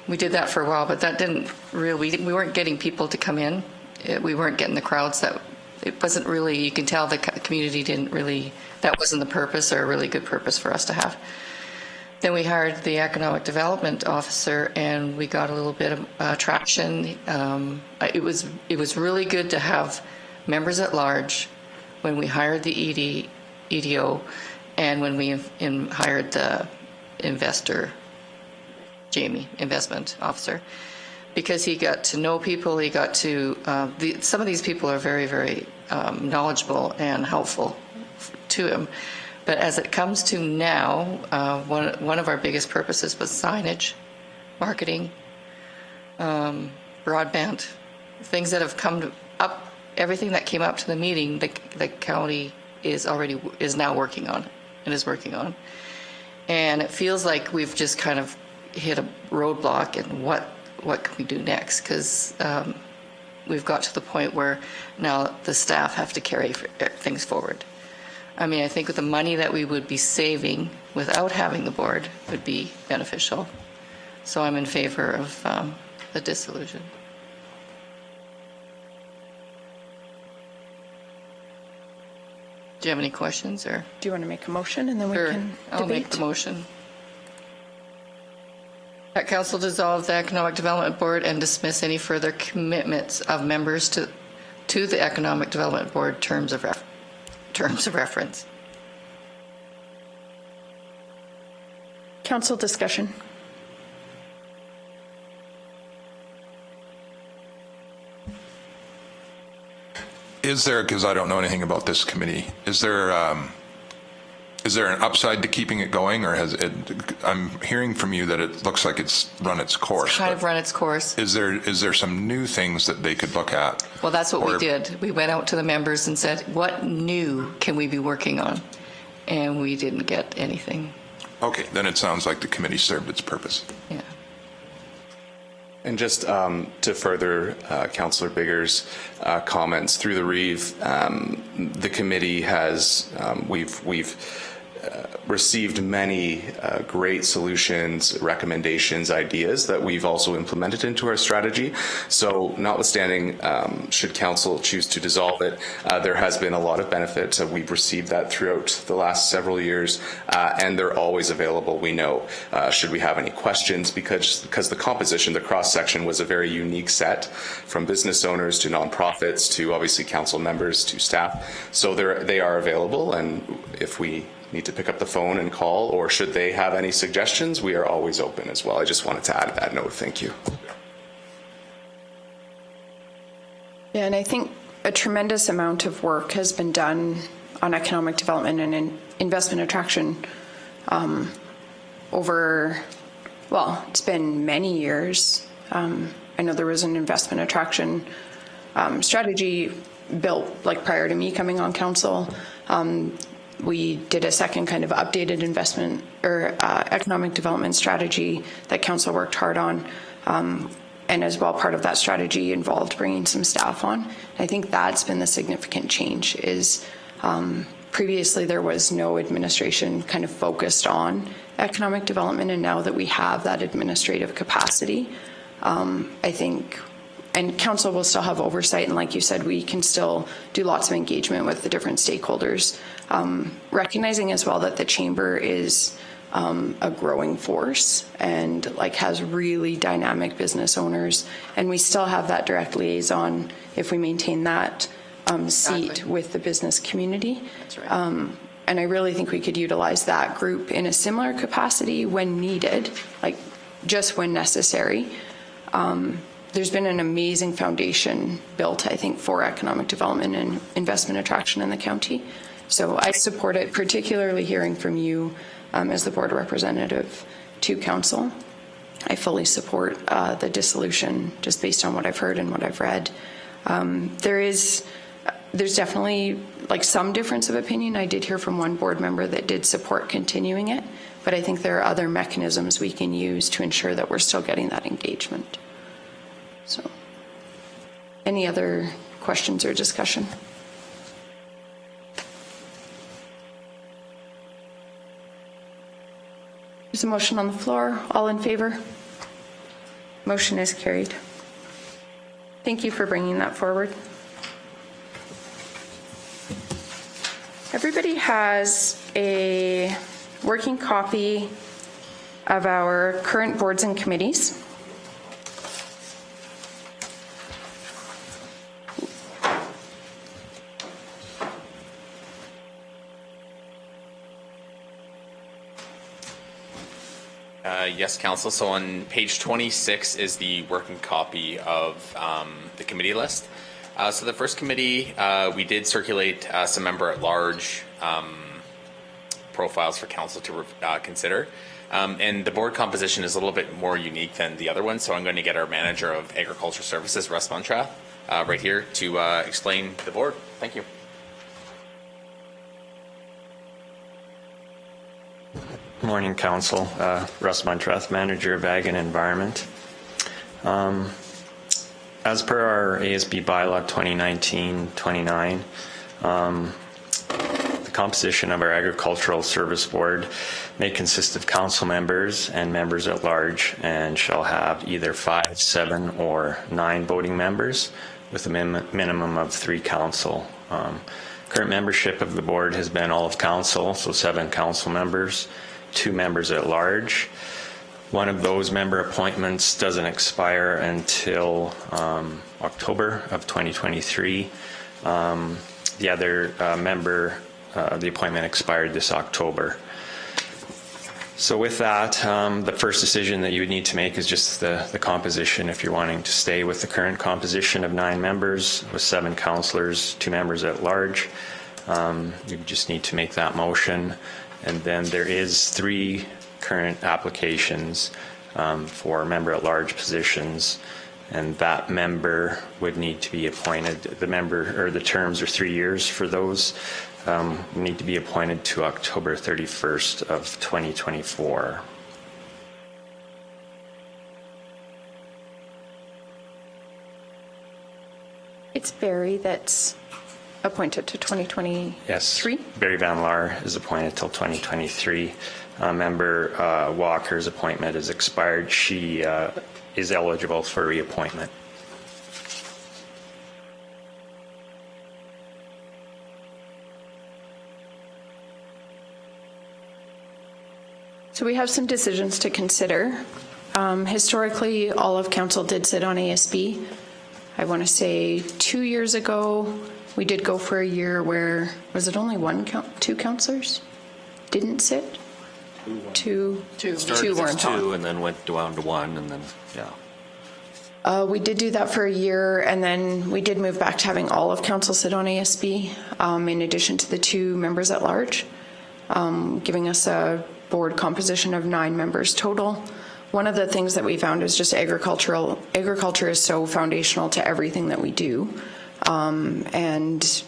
we did that for a while, but that didn't really, we weren't getting people to come in. We weren't getting the crowds that it wasn't really, you can tell the community didn't really, that wasn't the purpose or a really good purpose for us to have. Then we hired the economic development officer, and we got a little bit of traction. It was really good to have members at large when we hired the EDO and when we hired the investment officer, because he got to know people. He got to some of these people are very, very knowledgeable and helpful to him. But as it comes to now, one of our biggest purposes was signage, marketing, broadband, things that have come up. Everything that came up to the meeting, the county is now working on, and is working on. And it feels like we've just kind of hit a roadblock, and what can we do next? Because we've got to the point where now the staff have to carry things forward. I mean, I think with the money that we would be saving without having the board would be beneficial. So I'm in favor of the dissolution. Do you have any questions, or? Do you want to make a motion and then we Sure, can I'll debate? make the motion. That council dissolve the Economic Development Board and dismiss any further commitments of members to the Economic Development Board terms of reference. Council discussion. Is there, because I don't know anything about this committee, is there an upside to keeping it going, or has it, I'm hearing from you that it looks like it's run its course. It's kind of run its course. Is there some new things that they could look at? Well, that's what we Or- did. We went out to the members and said, what new can we be working on? And we didn't get anything. Okay, then it sounds like the committee served its purpose. Yeah. And just to further Councillor Bigger's comments, through the Reeve, the committee has, we've received many great solutions, recommendations, ideas that we've also implemented into our strategy. So notwithstanding, should council choose to dissolve it, there has been a lot of benefit. We've received that throughout the last several years, and they're always available, we know. Should we have any questions, because the composition, the cross-section was a very unique set, from business owners to nonprofits to obviously council members to staff. So they are available, and if we need to pick up the phone and call, or should they have any suggestions, we are always open as well. I just wanted to add that note. Thank you. Yeah, and I think a tremendous amount of work has been done on economic development and investment attraction over, well, it's been many years. I know there was an investment attraction strategy built like prior to me coming on council. We did a second kind of updated investment or economic development strategy that council worked hard on. And as well, part of that strategy involved bringing some staff on. I think that's been the significant change is previously there was no administration kind of focused on economic development. And now that we have that administrative capacity, I think, and council will still have oversight. And like you said, we can still do lots of engagement with the different stakeholders, recognizing as well that the chamber is a growing force and like has really dynamic business owners. And we still have that direct liaison if we maintain that seat Exactly. with the business community. That's right. And I really think we could utilize that group in a similar capacity when needed, like just when necessary. There's been an amazing foundation built, I think, for economic development and investment attraction in the county. So I support it, particularly hearing from you as the board representative to council. I fully support the dissolution just based on what I've heard and what I've read. There's definitely like some difference of opinion. I did hear from one board member that did support continuing it, but I think there are other mechanisms we can use to ensure that we're still getting that engagement. So, any other questions or discussion? There's a motion on the floor. All in favor? Motion is carried. Thank you for bringing that forward. Everybody has a working copy of our current boards and committees. Yes, Council. So on page 26 is the working copy of the committee list. So the first committee, we did circulate some member-at-large profiles for Council to consider. And the board composition is a little bit more unique than the other one, so I'm going to get our Manager of Agriculture Services, Russ Montrath, right here to explain the board. Thank you. Good morning, Council. Russ Montrath, Manager of Ag and Environment. As per our ASB bylaw 2019-29, the composition of our Agricultural Service Board may consist of council members and members at large and shall have either 5, 7, or 9 voting members with a minimum of 3 council. Current membership of the board has been all of council, so 7 council members, 2 members at large. One of those member appointments doesn't expire until October of 2023. The other member, the appointment expired this October. So with that, the first decision that you would need to make is just the composition. If you're wanting to stay with the current composition of 9 members with 7 councillors, 2 members at large, you just need to make that motion. And then there is 3 current applications for member-at-large positions, and that member would need to be appointed. The terms are 3 years for those. Need to be appointed to October 31st of 2024. It's Barry that's appointed to 2023? Yes, Barry Van Laar is appointed till 2023. Member Walker's appointment is expired. She is eligible for reappointment. So we have some decisions to consider. Historically, all of council did sit on ASB. I want to say 2 years ago, we did go for a year where, was it only 2 councillors didn't sit? Two weren't on. 2 and then went down to 1 and then, yeah. We did do that for a year, and then we did move back to having all of council sit on ASB, in addition to the 2 members at large, giving us a board composition of 9 members total. One of the things that we found is just agriculture is so foundational to everything that we do. And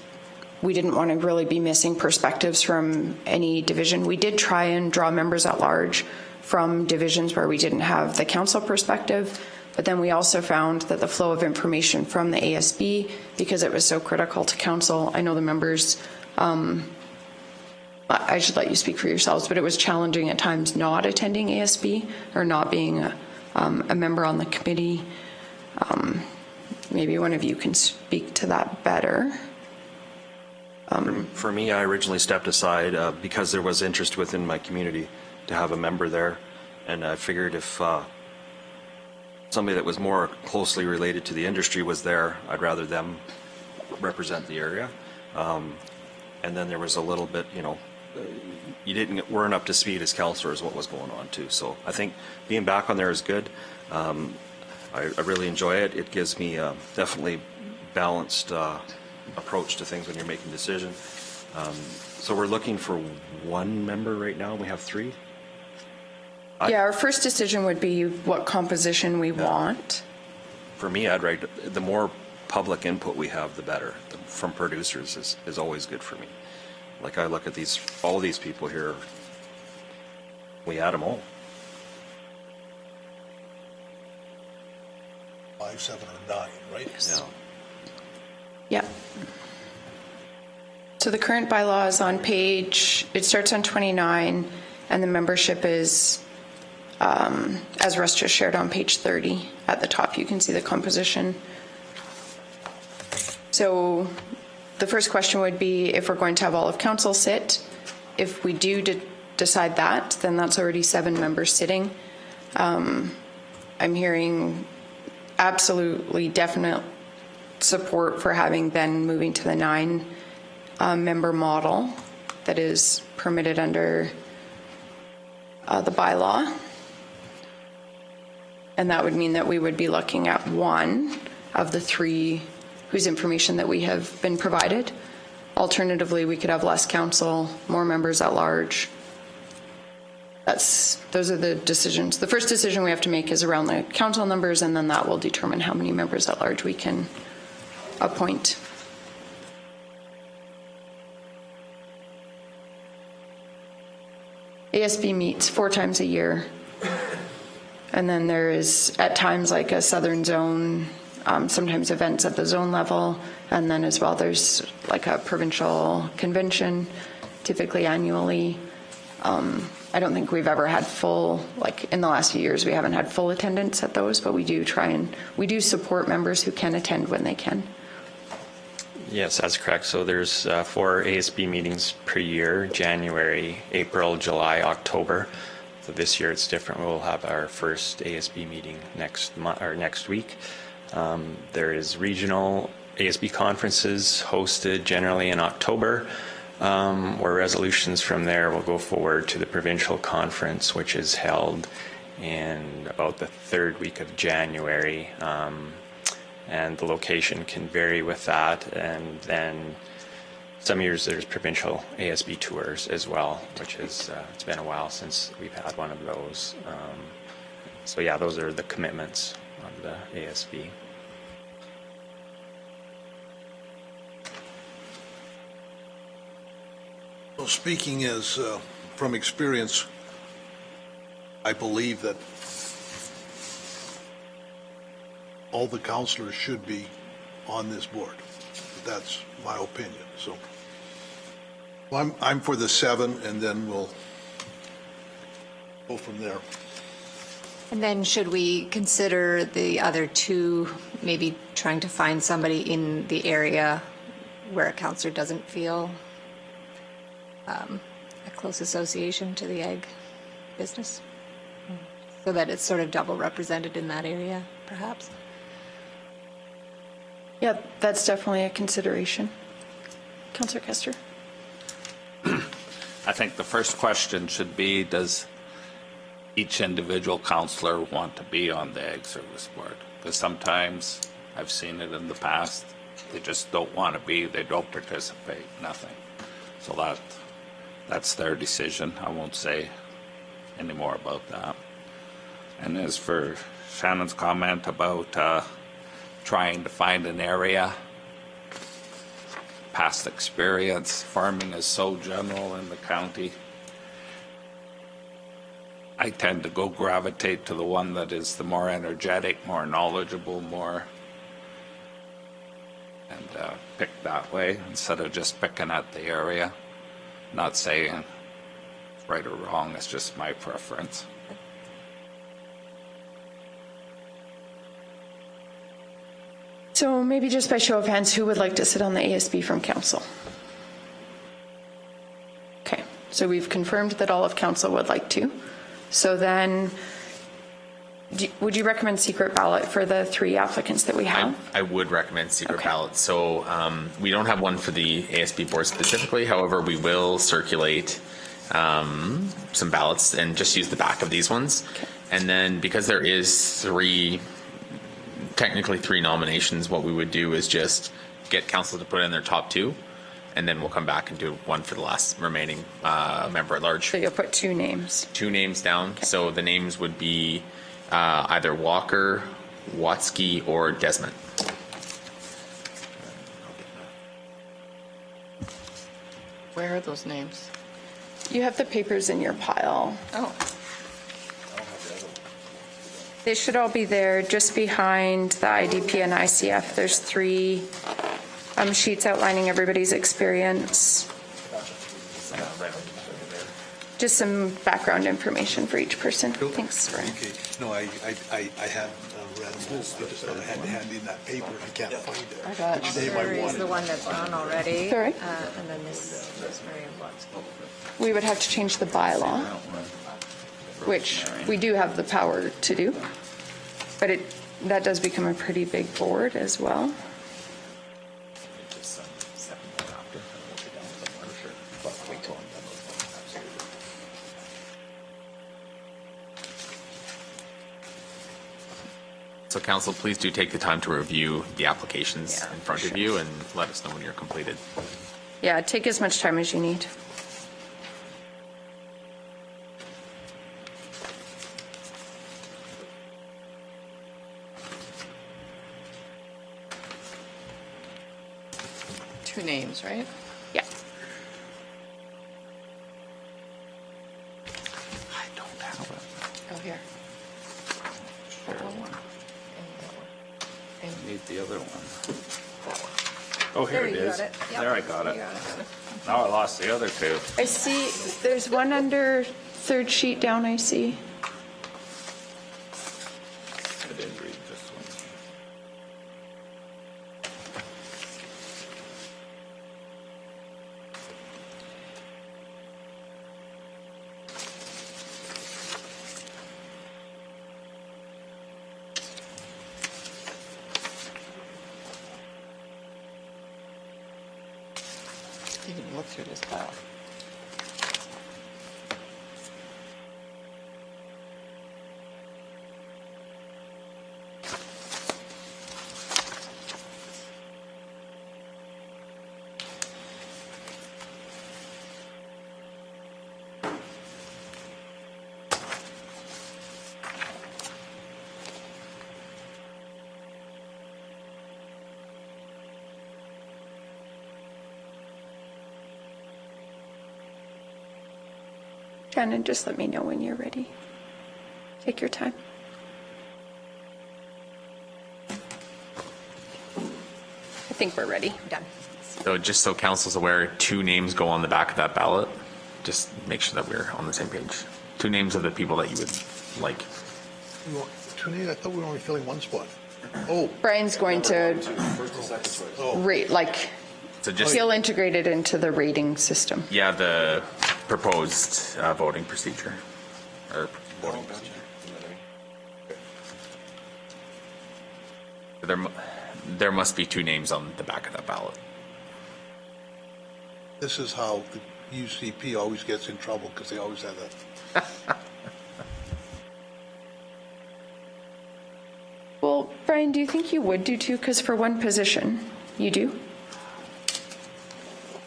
we didn't want to really be missing perspectives from any division. We did try and draw members at large from divisions where we didn't have the council perspective, but then we also found that the flow of information from the ASB, because it was so critical to council, I know the members, I should let you speak for yourselves, but it was challenging at times not attending ASB or not being a member on the committee. Maybe one of you can speak to that better. For me, I originally stepped aside because there was interest within my community to have a member there. And I figured if somebody that was more closely related to the industry was there, I'd rather them represent the area. And then there was a little bit, you weren't up to speed as councillors what was going on too. So I think being back on there is good. I really enjoy it. It gives me definitely balanced approach to things when you're making decisions. So we're looking for 1 member right now. We have 3. Yeah, our first decision would be what composition we want. For me, I'd write the more public input we have, the better. From producers is always good for me. Like I look at all these people here, we add them all. 5, 7, or 9, right? Yeah. Yeah. So the current bylaw is on it starts on 29, and the membership is, as Russ just shared, on page 30. At the top, you can see the composition. So the first question would be if we're going to have all of council sit. If we do decide that, then that's already 7 members sitting. I'm hearing absolutely definite support for having then moving to the 9 member model that is permitted under the bylaw. And that would mean that we would be looking at 1 of the 3 whose information that we have been provided. Alternatively, we could have less council, more members at large. Those are the decisions. The first decision we have to make is around the council numbers, and then that will determine how many members at large we can appoint. ASB meets 4 times a year. And then there is at times like a southern zone, sometimes events at the zone level. And then as well, there's like a provincial convention, typically annually. I don't think we've ever had full, like in the last few years, we haven't had full attendance at those, but we do we do support members who can attend when they can. Yes, that's correct. So there's 4 ASB meetings per year: January, April, July, October. So this year it's different. We'll have our first ASB meeting next week. There is regional ASB conferences hosted generally in October, where resolutions from there will go forward to the provincial conference, which is held in about the 3rd week of January. And the location can vary with that. And then some years there's provincial ASB tours as well, which is, it's been a while since we've had one of those. So yeah, those are the commitments of the ASB. Well, speaking as from experience, I believe that all the councillors should be on this board. That's my opinion. So I'm for the 7, and then we'll go from there. And then should we consider the other 2, maybe trying to find somebody in the area where a councillor doesn't feel a close association to the ag business, so that it's sort of double represented in that area, perhaps? Yeah, that's definitely a consideration. Councillor Kester? I think the first question should be, does each individual councillor want to be on the Ag Service Board? Because sometimes, I've seen it in the past, they just don't want to be, they don't participate, nothing. So that's their decision. I won't say any more about that. And as for Shannon's comment about trying to find an area, past experience, farming is so general in the county. I tend to go gravitate to the one that is the more energetic, more knowledgeable, and pick that way instead of just picking at the area. Not saying it's right or wrong, it's just my preference. So maybe just by show of hands, who would like to sit on the ASB from council? Okay, so we've confirmed that all of council would like to. So then, would you recommend secret ballot for the 3 applicants that we have? I would recommend secret ballot. So we don't have one for the ASB board specifically. However, we will circulate some ballots and just use the back of these ones. Okay. And then because there is technically 3 nominations, what we would do is just get council to put in their top 2, and then we'll come back and do one for the last remaining member at large. So you'll put 2 names. 2 names down. Okay. So the names would be either Walker, Watsky, or Desmond. Where are those names? You have the papers in your pile. Oh. They should all be there just behind the IDP and ICF. There's 3 sheets outlining everybody's experience. Just some background information for each person. Thanks, Brian. Okay, no, I have read them all. I just thought I had to hand in that paper. I can't find it. I got Which name I There is wanted. the one that's on already. Sorry? And then this Mary Watts. We would have to change the bylaw, which we do have the power to do, but that does become a pretty big board as well. So council, please do take the time to review the applications in front of you and let us know when you're completed. Yeah, take as much time as you need. Two names, right? Yeah. I don't have it. Oh, here. That one. And Need the other one. Oh, here There, it you is. got it. Yep. There, I got it. You got it. Now I lost the other two. I see, there's one under third sheet down, I see. I didn't read this one. you can look through this file. Shannon, just let me know when you're ready. Take your time. I think we're ready. Done. So just so council's aware, 2 names go on the back of that ballot. Just make sure that we're on the same page. 2 names of the people that you would like. You want 2 names? I thought we were only filling 1 spot. Oh, Brian's going to rate, like, So just, he'll integrate it into the rating system. yeah, the proposed voting procedure. Or voting procedure. There must be 2 names on the back of that ballot. this is how the UCP always gets in trouble, because they always have that. Well, Brian, do you think you would do 2? Because for 1 position, you do?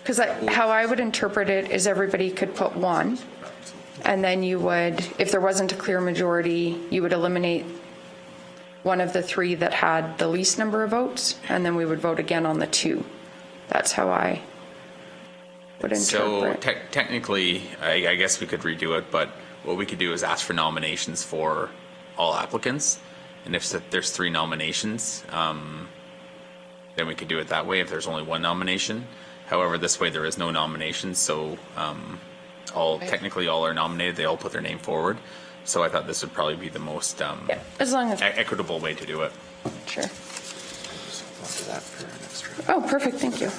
Because how I would interpret it is everybody could put 1, and then you would, if there wasn't a clear majority, you would eliminate one of the 3 that had the least number of votes, and then we would vote again on the 2. That's how I would So interpret. technically, I guess we could redo it, but what we could do is ask for nominations for all applicants. And if there's 3 nominations, then we could do it that way if there's only 1 nomination. However, this way there is no nominations, so technically all are nominated, they all put their name forward. So I thought this would probably be the most Yeah, as long as, equitable way to do it. sure. Oh, perfect, thank you.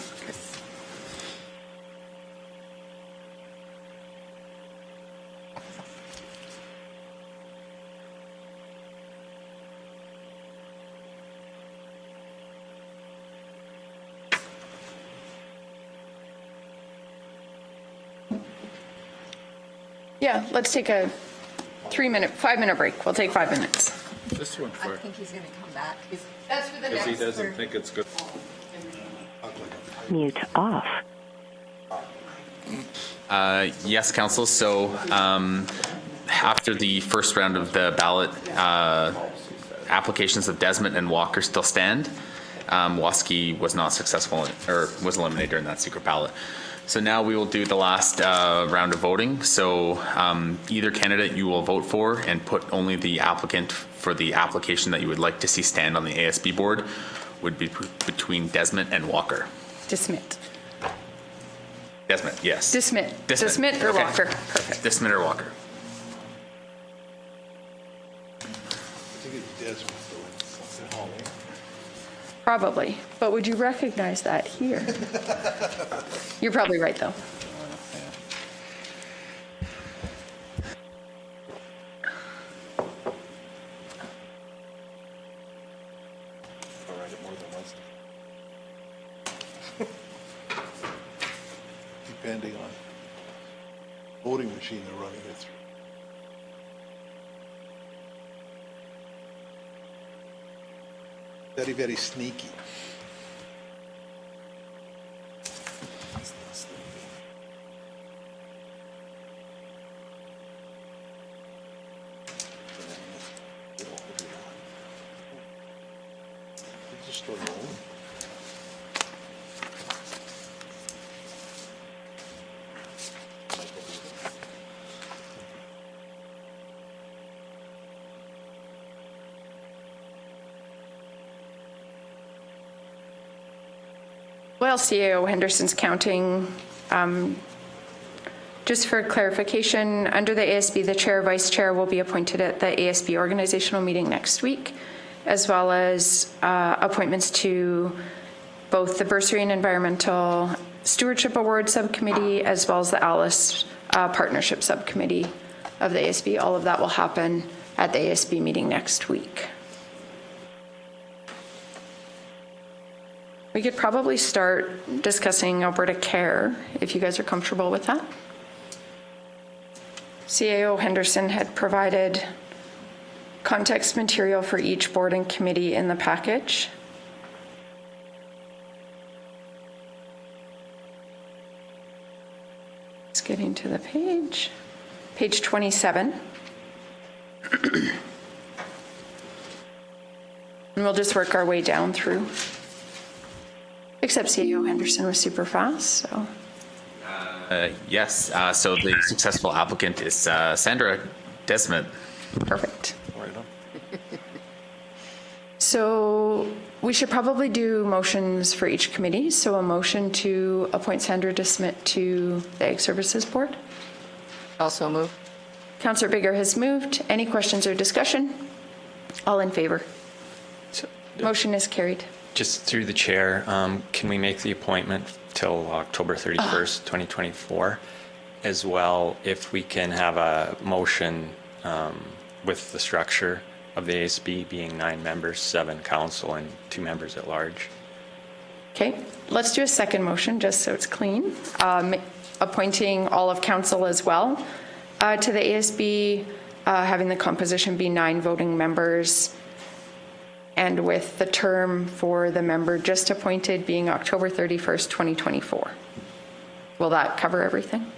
Yeah, let's take a 5-minute break. We'll take 5 minutes. This one I think he's going to come back. That's for the because he next. doesn't think it's good. Mute off. Yes, council. So after the first round of the ballot, applications of Desmond and Walker still stand. Waski was not successful or was eliminated during that secret ballot. So now we will do the last round of voting. So either candidate you will vote for and put only the applicant for the application that you would like to see stand on the ASB board would be between Desmond and Walker. Dismit. Desmet, yes. Dismit. Dismit. Dismit or Okay. Walker. Perfect. Dismit or Walker. I think it's Desmond, though, in Holland. Probably. But would you recognize that here? You're probably right, though. Depending on voting machine they're running it through. Very, very sneaky. Just start rolling. Well, CAO Henderson's counting. Just for clarification, under the ASB, the chair, vice chair will be appointed at the ASB organizational meeting next week, as well as appointments to both the Bursary and Environmental Stewardship Award Subcommittee, as well as the ALICE Partnership Subcommittee of the ASB. All of that will happen at the ASB meeting next week. We could probably start discussing Alberta Care, if you guys are comfortable with that. CAO Henderson had provided context material for each board and committee in the package. It's getting to the page. Page 27. And we'll just work our way down through. Except CAO Henderson was super fast, so. Yes, so the successful applicant is Sandra Desmet. Perfect. So we should probably do motions for each committee. So a motion to appoint Sandra Desmet to the Ag Services Board. Also move. Councillor Bigger has moved. Any questions or discussion? All in favor? Motion is carried. Just through the chair, can we make the appointment till October 31st, 2024? As well, if we can have a motion with the structure of the ASB being 9 members, 7 council, and 2 members at large. Okay, let's do a second motion just so it's clean. Appointing all of council as well to the ASB, having the composition be 9 voting members, and with the term for the member just appointed being October 31st, 2024. Will that cover everything?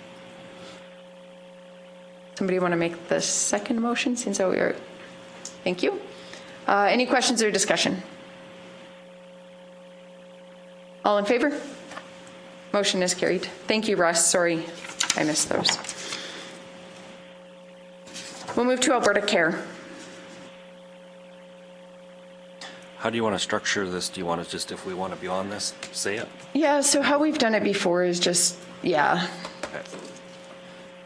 Somebody want to make the second motion? Seems that we are. Thank you. Any questions or discussion? All in favor? Motion is carried. Thank you, Russ. Sorry, I missed those. We'll move to Alberta Care. How do you want to structure this? Do you want to just, if we want to be on this, say it? Yeah, so how we've done it before is just, yeah. Okay.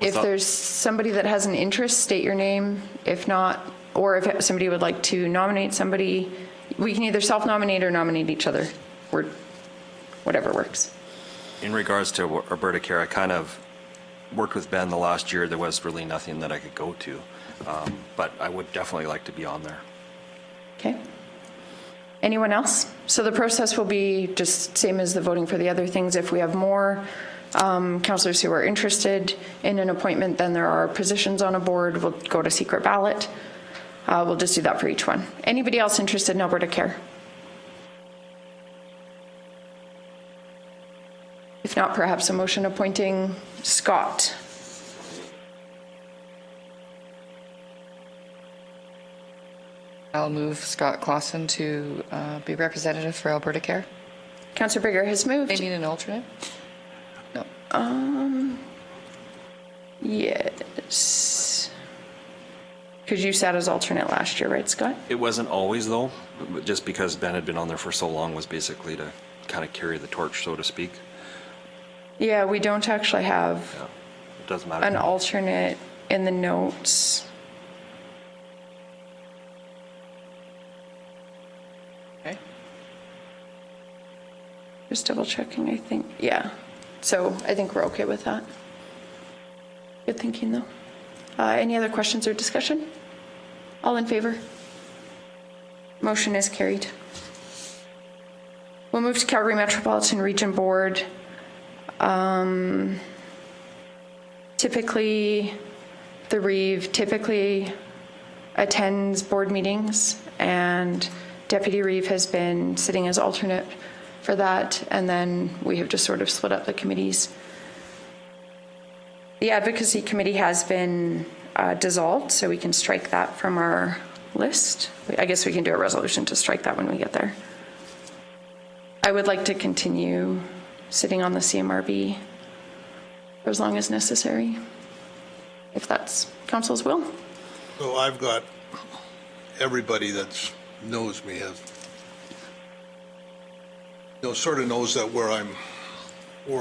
If there's somebody that has an interest, state your name. If not, or if somebody would like to nominate somebody, we can either self-nominate or nominate each other, or whatever works. In regards to Alberta Care, I kind of worked with Ben the last year. There was really nothing that I could go to, but I would definitely like to be on there. Okay. Anyone else? So the process will be just same as the voting for the other things. If we have more councillors who are interested in an appointment, then there are positions on a board. We'll go to secret ballot. We'll just do that for each one. Anybody else interested in Alberta Care? If not, perhaps a motion appointing Scott. I'll move Scott Clausen to be representative for Alberta Care. Councillor Bigger has moved. They need an alternate? No. Yes. Because you sat as alternate last year, right, Scott? It wasn't always, though, but just because Ben had been on there for so long was basically to kind of carry the torch, so to speak. Yeah, we don't actually have It doesn't matter. an alternate in the notes. Okay. Just double checking, I think. Yeah. So I think we're okay with that. Good thinking, though. Any other questions or discussion? All in favor? Motion is carried. We'll move to Calgary Metropolitan Region Board. Typically, the Reeve typically attends board meetings, and Deputy Reeve has been sitting as alternate for that, and then we have just sort of split up the committees. The Advocacy Committee has been dissolved, so we can strike that from our list. I guess we can do a resolution to strike that when we get there. I would like to continue sitting on the Cmrb for as long as necessary, if that's council's will. So I've got, everybody that knows me has, sort of knows that where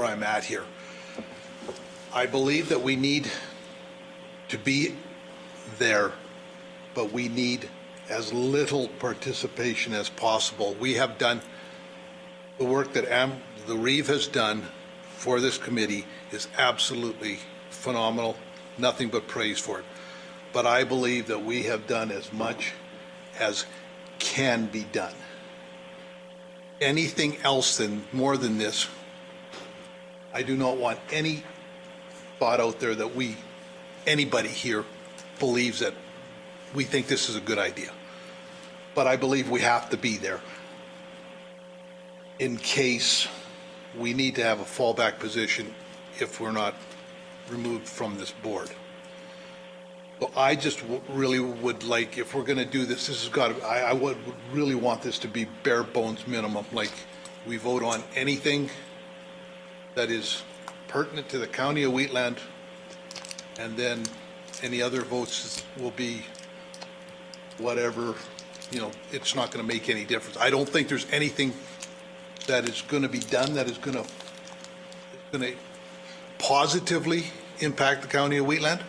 I'm at here. I believe that we need to be there, but we need as little participation as possible. We have done the work that the Reeve has done for this committee is absolutely phenomenal. Nothing but praise for it. But I believe that we have done as much as can be done. Anything else more than this, I do not want any thought out there that anybody here believes that we think this is a good idea. But I believe we have to be there in case we need to have a fallback position if we're not removed from this board. So I just really would like, if we're going to do this, this has got to, I would really want this to be bare bones minimum. Like, we vote on anything that is pertinent to the county of Wheatland, and then any other votes will be whatever, it's not going to make any difference. I don't think there's anything that is going to be done that is going to positively impact the county of Wheatland.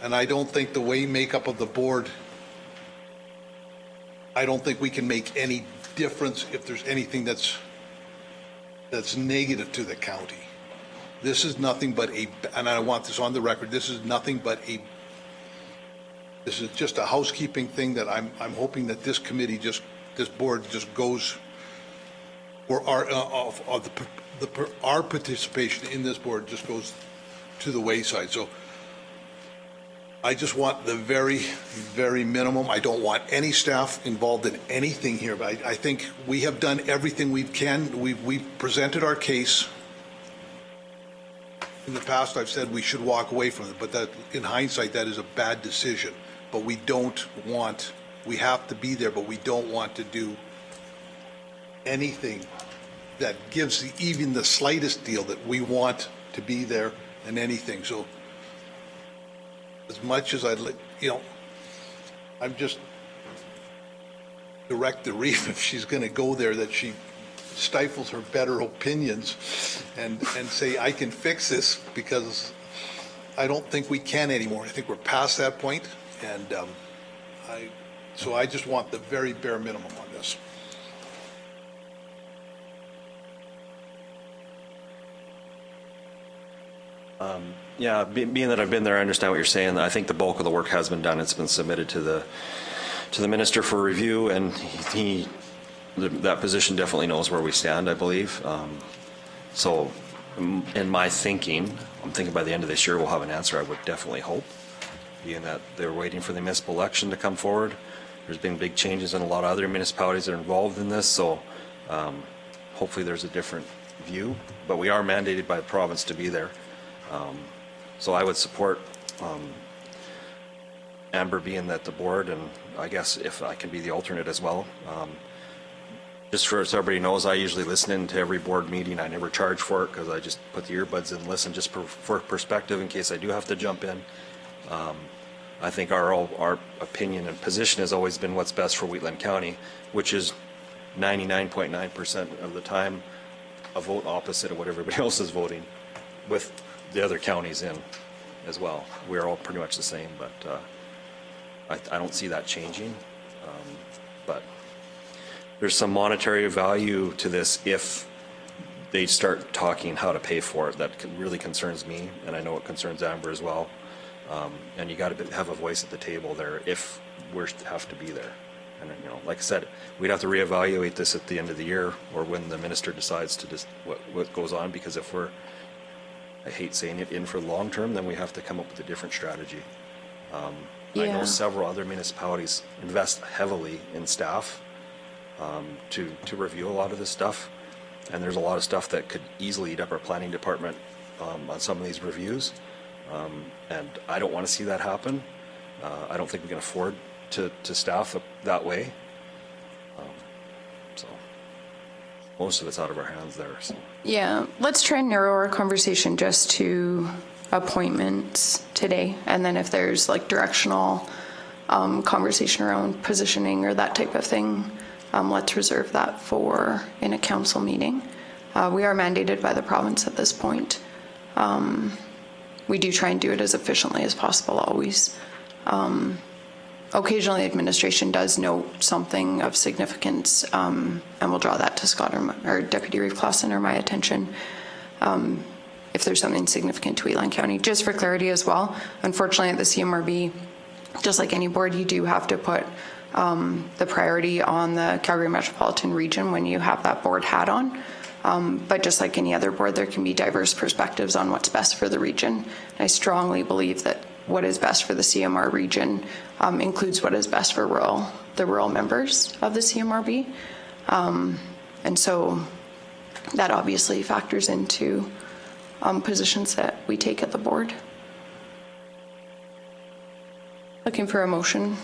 And I don't think the way makeup of the board, I don't think we can make any difference if there's anything that's negative to the county. This is nothing but and I want this on the record, this is nothing but this is just a housekeeping thing that I'm hoping that this committee this board just goes, or our participation in this board just goes to the wayside. So I just want the very, very minimum. I don't want any staff involved in anything here, but I think we have done everything we can. We've presented our case. In the past, I've said we should walk away from it, but that, in hindsight, that is a bad decision. But we have to be there, but we don't want to do anything that gives even the slightest deal that we want to be there and anything. So as much as I'd like, I'm just direct the Reeve, if she's going to go there, that she stifles her better opinions and say, I can fix this, because I don't think we can anymore. I think we're past that point, and so I just want the very bare minimum on this. Yeah, being that I've been there, I understand what you're saying. I think the bulk of the work has been done. It's been submitted to the minister for review, and that position definitely knows where we stand, I believe. So in my thinking, I'm thinking by the end of this year we'll have an answer. I would definitely hope, being that they're waiting for the municipal election to come forward. There's been big changes in a lot of other municipalities that are involved in this, so hopefully there's a different view. But we are mandated by the province to be there. So I would support Amber being at the board, and I guess if I can be the alternate as well. Just so everybody knows, I usually listen in to every board meeting. I never charge for it, because I just put the earbuds in and listen just for perspective in case I do have to jump in. I think our opinion and position has always been what's best for Wheatland County, which is 99.9% of the time a vote opposite of what everybody else is voting. with the other counties in as well. We're all pretty much the same, but I don't see that changing. But there's some monetary value to this if they start talking how to pay for it. That really concerns me, and I know it concerns Amber as well. And you got to have a voice at the table there if we have to be there. And you know, like I said, we'd have to reevaluate this at the end of the year or when the minister decides to just what goes on. Because if we're, I hate saying it, in for the long term, then we have to come up with a different strategy. I know several other municipalities invest heavily in staff to review a lot of this stuff. And there's a lot of stuff that could easily eat up our planning department on some of these reviews. And I don't want to see that happen. I don't think we can afford to staff that way. So most of it's out of our hands there. So. Yeah, let's try and narrow our conversation just to appointments today. And then if there's like directional conversation around positioning or that type of thing, let's reserve that for in a council meeting. We are mandated by the province at this point. We do try and do it as efficiently as possible always. Occasionally administration does note something of significance, and we'll draw that to Scott or Deputy Reeve Clausen or my attention if there's something significant to Wheatland County. Just for clarity as well, unfortunately at the CMRB, just like any board, you do have to put the priority on the Calgary Metropolitan Region when you have that board hat on. But just like any other board, there can be diverse perspectives on what's best for the region. I strongly believe that what is best for the CMR region includes what is best for the rural members of the CMRB. And so that obviously factors into positions that we take at the board. Looking for a motion.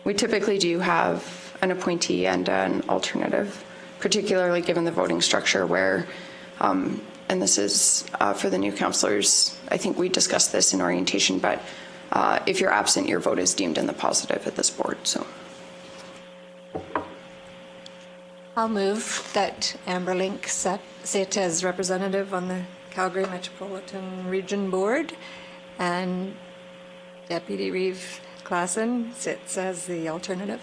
We typically do have an appointee and an alternative, particularly given the voting structure where, and this is for the new councillors, I think we discussed this in orientation, but if you're absent, your vote is deemed in the positive at this board. So I'll move that Amber Link sit as representative on the Calgary Metropolitan Region Board, and Deputy Reeve Clausen sits as the alternative.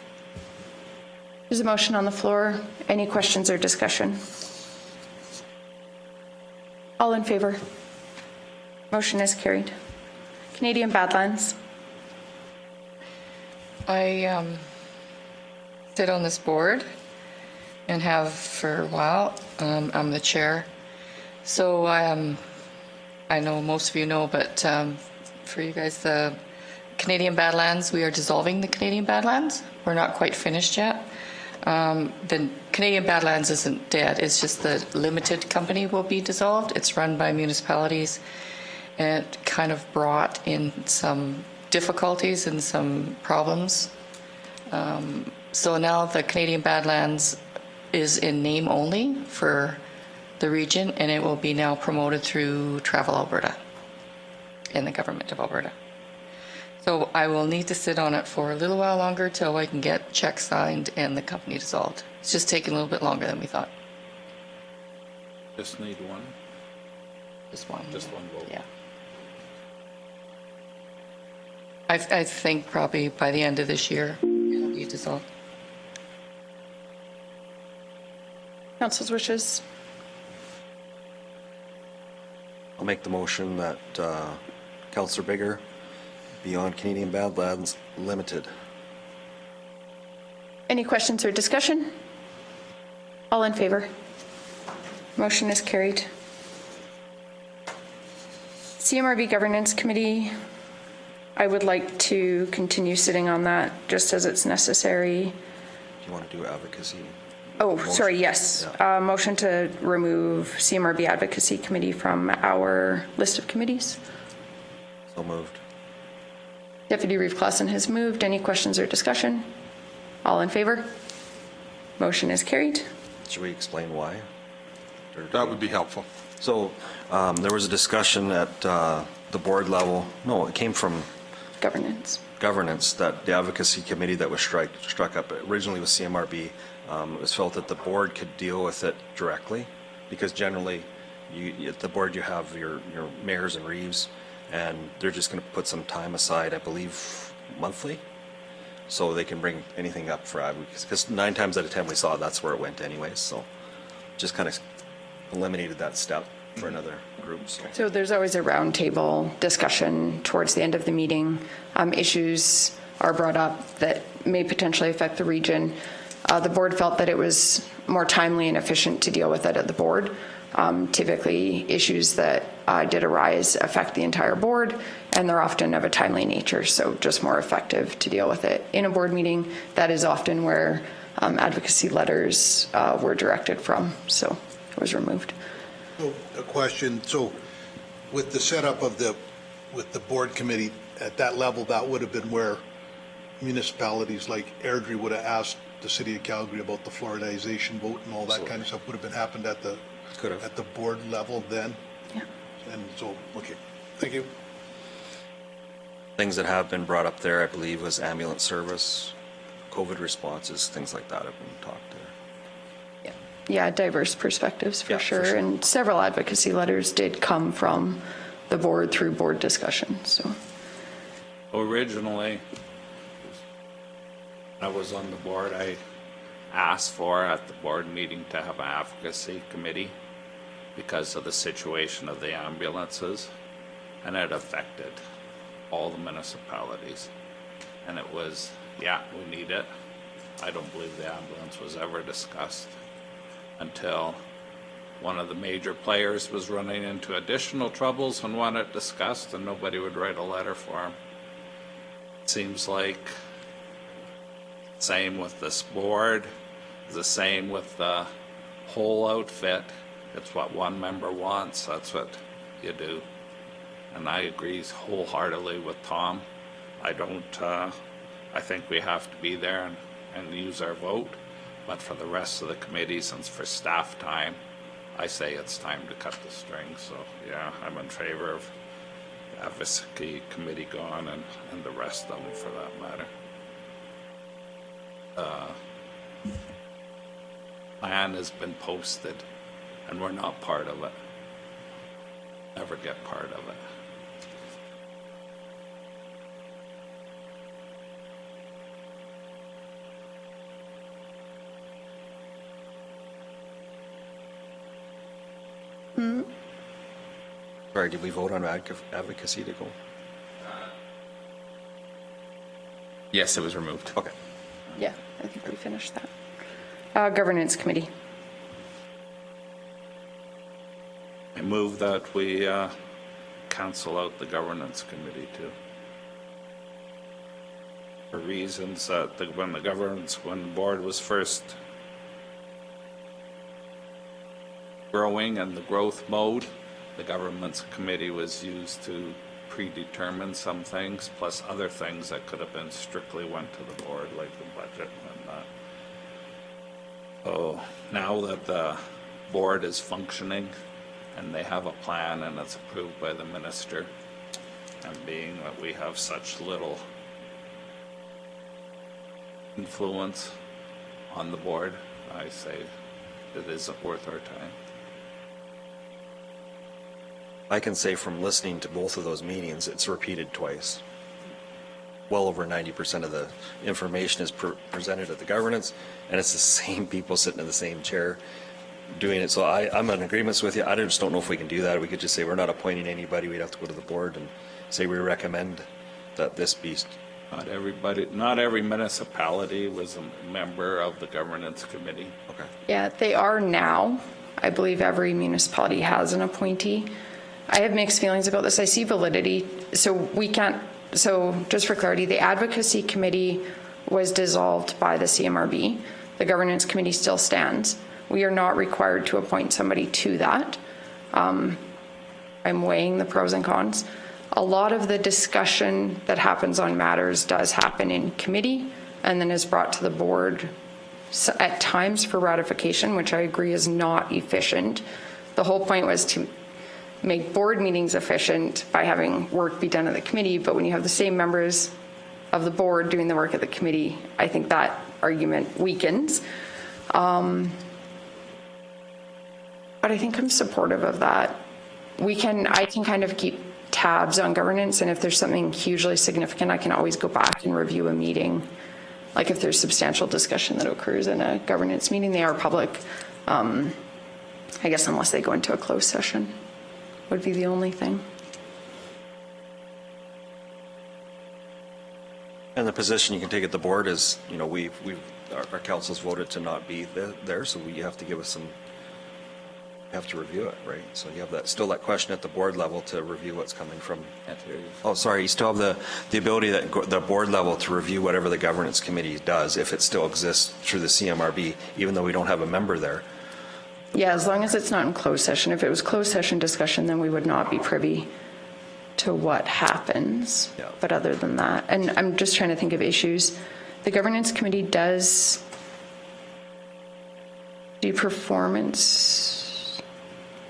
there's a motion on the floor. Any questions or discussion? All in favor? Motion is carried. Canadian Badlands. I sit on this board and have for a while. I'm the chair. So I know most of you know, but for you guys, the Canadian Badlands, we are dissolving the Canadian Badlands. We're not quite finished yet. The Canadian Badlands isn't dead. It's just the limited company will be dissolved. It's run by municipalities. And it kind of brought in some difficulties and some problems. So now the Canadian Badlands is in name only for the region, and it will be now promoted through Travel Alberta in the government of Alberta. So I will need to sit on it for a little while longer till I can get checks signed and the company dissolved. It's just taking a little bit longer than we thought. Just need one? Just one. Just one vote? Yeah. I think probably by the end of this year, it'll be dissolved. Council's wishes. I'll make the motion that Councillor Bigger be on Canadian Badlands Limited. Any questions or discussion? All in favor? Motion is carried. CMRB Governance Committee, I would like to continue sitting on that just as it's necessary. Do you want to do advocacy? Oh, Motion. sorry, yes. Yeah. Motion to remove CMRB Advocacy Committee from our list of committees. So moved. Deputy Reeve Clausen has moved. Any questions or discussion? All in favor? Motion is carried. Should we explain why? That would be helpful. So there was a discussion at the board level. No, it came from governance that the advocacy committee that was struck up originally with CMRB, it was felt that the board could deal with it directly because generally At the board, you have your mayors and reeves, and they're just going to put some time aside, I believe, monthly, so they can bring anything up for advocacy. Because 9 times out of 10 we saw that's where it went anyways, so just kind of eliminated that step for another group. So there's always a roundtable discussion towards the end of the meeting. Issues are brought up that may potentially affect the region. The board felt that it was more timely and efficient to deal with it at the board. Typically, issues that did arise affect the entire board, and they're often of a timely nature, so just more effective to deal with it. In a board meeting, that is often where advocacy letters were directed from, so it was removed. So a question, so with the setup of with the board committee at that level, that would have been where municipalities like Airdrie would have asked the city of Calgary about the fluoridization vote and all that kind of stuff would have been happened at the board level then? Yeah. And so, okay, thank you. Things that have been brought up there, I believe, was ambulance service, COVID responses, things like that have been talked to. Yeah, diverse perspectives for sure. sure. And several advocacy letters did come from the board through board discussion. So Originally, I was on the board, I asked for at the board meeting to have an advocacy committee because of the situation of the ambulances, and it affected all the municipalities. And it was, yeah, we need it. I don't believe the ambulance was ever discussed until one of the major players was running into additional troubles and wanted it discussed, and nobody would write a letter for him. It seems like same with this board, the same with the whole outfit. It's what one member wants, that's what you do. And I agree wholeheartedly with Tom. I think we have to be there and use our vote. But for the rest of the committees and for staff time, I say it's time to cut the strings. So yeah, I'm in favor of the advocacy committee gone and the rest of them for that matter. Plan has been posted and we're not part of it. Never get part of it. Sorry, did we vote on advocacy to go? Yes, it was removed. Okay. yeah, I think we finished that. Governance committee. I move that we cancel out the governance committee too. For reasons that when the board was first growing and the growth mode, the governance committee was used to predetermine some things, plus other things that could have been strictly went to the board, like the budget and that. So now that the board is functioning and they have a plan and it's approved by the minister, and being that we have such little influence on the board, I say it isn't worth our time. I can say from listening to both of those meetings, it's repeated twice. Well over 90% of the information is presented at the governance, and it's the same people sitting in the same chair doing it. So I'm in agreement with you. I just don't know if we can do that. We could just say we're not appointing anybody. We'd have to go to the board and say we recommend that this be. Not every municipality was a member of the governance committee. Okay. Yeah, they are now. I believe every municipality has an appointee. I have mixed feelings about this. I see validity. So just for clarity, the advocacy committee was dissolved by the Cmrb. The governance committee still stands. We are not required to appoint somebody to that. I'm weighing the pros and cons. A lot of the discussion that happens on matters does happen in committee and then is brought to the board at times for ratification, which I agree is not efficient. The whole point was to make board meetings efficient by having work be done at the committee, but when you have the same members of the board doing the work at the committee, I think that argument weakens. but I think I'm supportive of that. I can kind of keep tabs on governance, and if there's something hugely significant, I can always go back and review a meeting. Like if there's substantial discussion that occurs in a governance meeting, they are public. I guess unless they go into a closed session would be the only thing. And the position you can take at the board is, you know, our council's voted to not be there, so you have to give us some, you have to review it, right? So you have still that question at the board level to review what's coming from. Oh, sorry, you still have the ability at the board level to review whatever the governance committee does, if it still exists through the CMRB, even though we don't have a member there. Yeah, as long as it's not in closed session. If it was closed session discussion, then we would not be privy to what happens. Yeah. But other than that, and I'm just trying to think of issues. The governance committee does do performance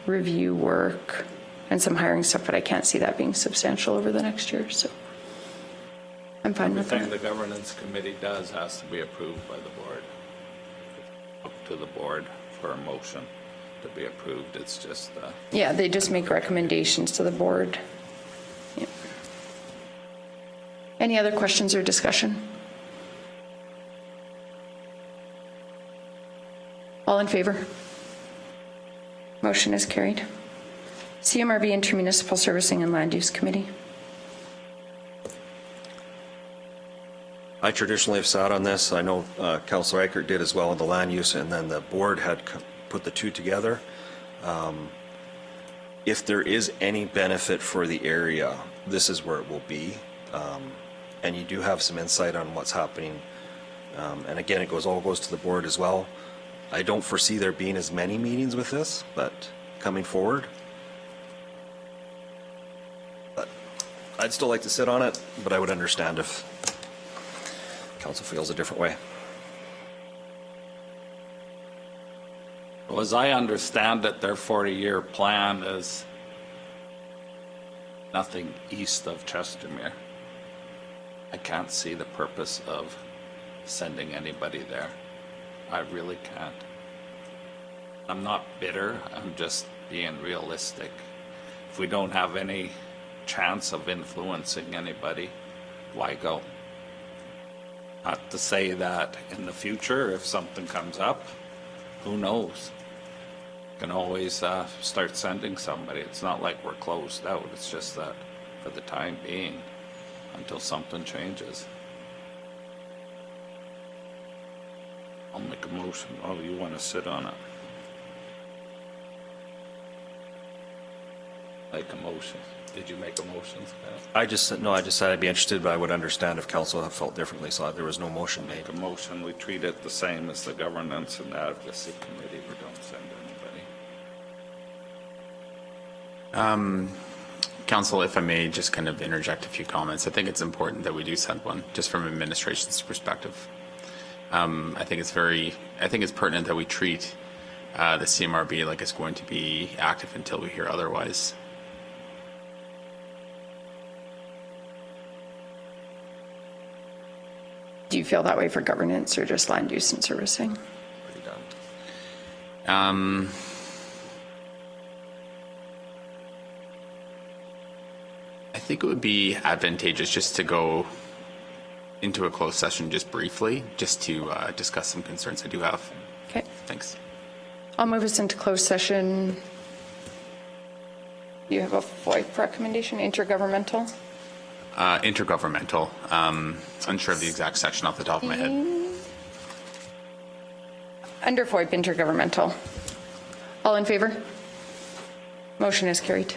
review work and some hiring stuff, but I can't see that being substantial over the next year, so I'm fine with Everything that. the governance committee does has to be approved by the board. Up to the board for a motion to be approved. It's just Yeah, they just make recommendations to the board. Yeah. Any other questions or discussion? All in favor? Motion is carried. CMRB Intermunicipal Servicing and Land Use Committee. I traditionally have sat on this. I know Councillor Eichert did as well on the land use, and then the board had put the two together. If there is any benefit for the area, this is where it will be. And you do have some insight on what's happening. And again, it all goes to the board as well. I don't foresee there being as many meetings with this, but coming forward. But I'd still like to sit on it, but I would understand if council feels a different way. Well, as I understand it, their 40-year plan is nothing east of Chestermere. I can't see the purpose of sending anybody there. I really can't. I'm not bitter, I'm just being realistic. If we don't have any chance of influencing anybody, why go? Not to say that in the future, if something comes up, who knows? Can always start sending somebody. It's not like we're closed out. It's just that for the time being, until something changes. I'll make a motion. Oh, you want to sit on it? Make a motion. Did you make a motion, Scott? I just said I'd be interested, but I would understand if council had felt differently, so there was no motion made. Make a motion. We treat it the same as the governance and advocacy committee. We don't send anybody. Council, if I may just kind of interject a few comments. I think it's important that we do send one, just from administration's perspective. I think it's pertinent that we treat the CMRB like it's going to be active until we hear otherwise. Do you feel that way for governance or just land use and servicing? Pretty done. I think it would be advantageous just to go into a closed session just briefly, just to discuss some concerns I do have. Okay. Thanks. I'll move us into closed session. You have a FOIP recommendation, intergovernmental? Intergovernmental. Unsure of the exact section off the top of my head. Under FOIP, intergovernmental. All in favor? Motion is carried.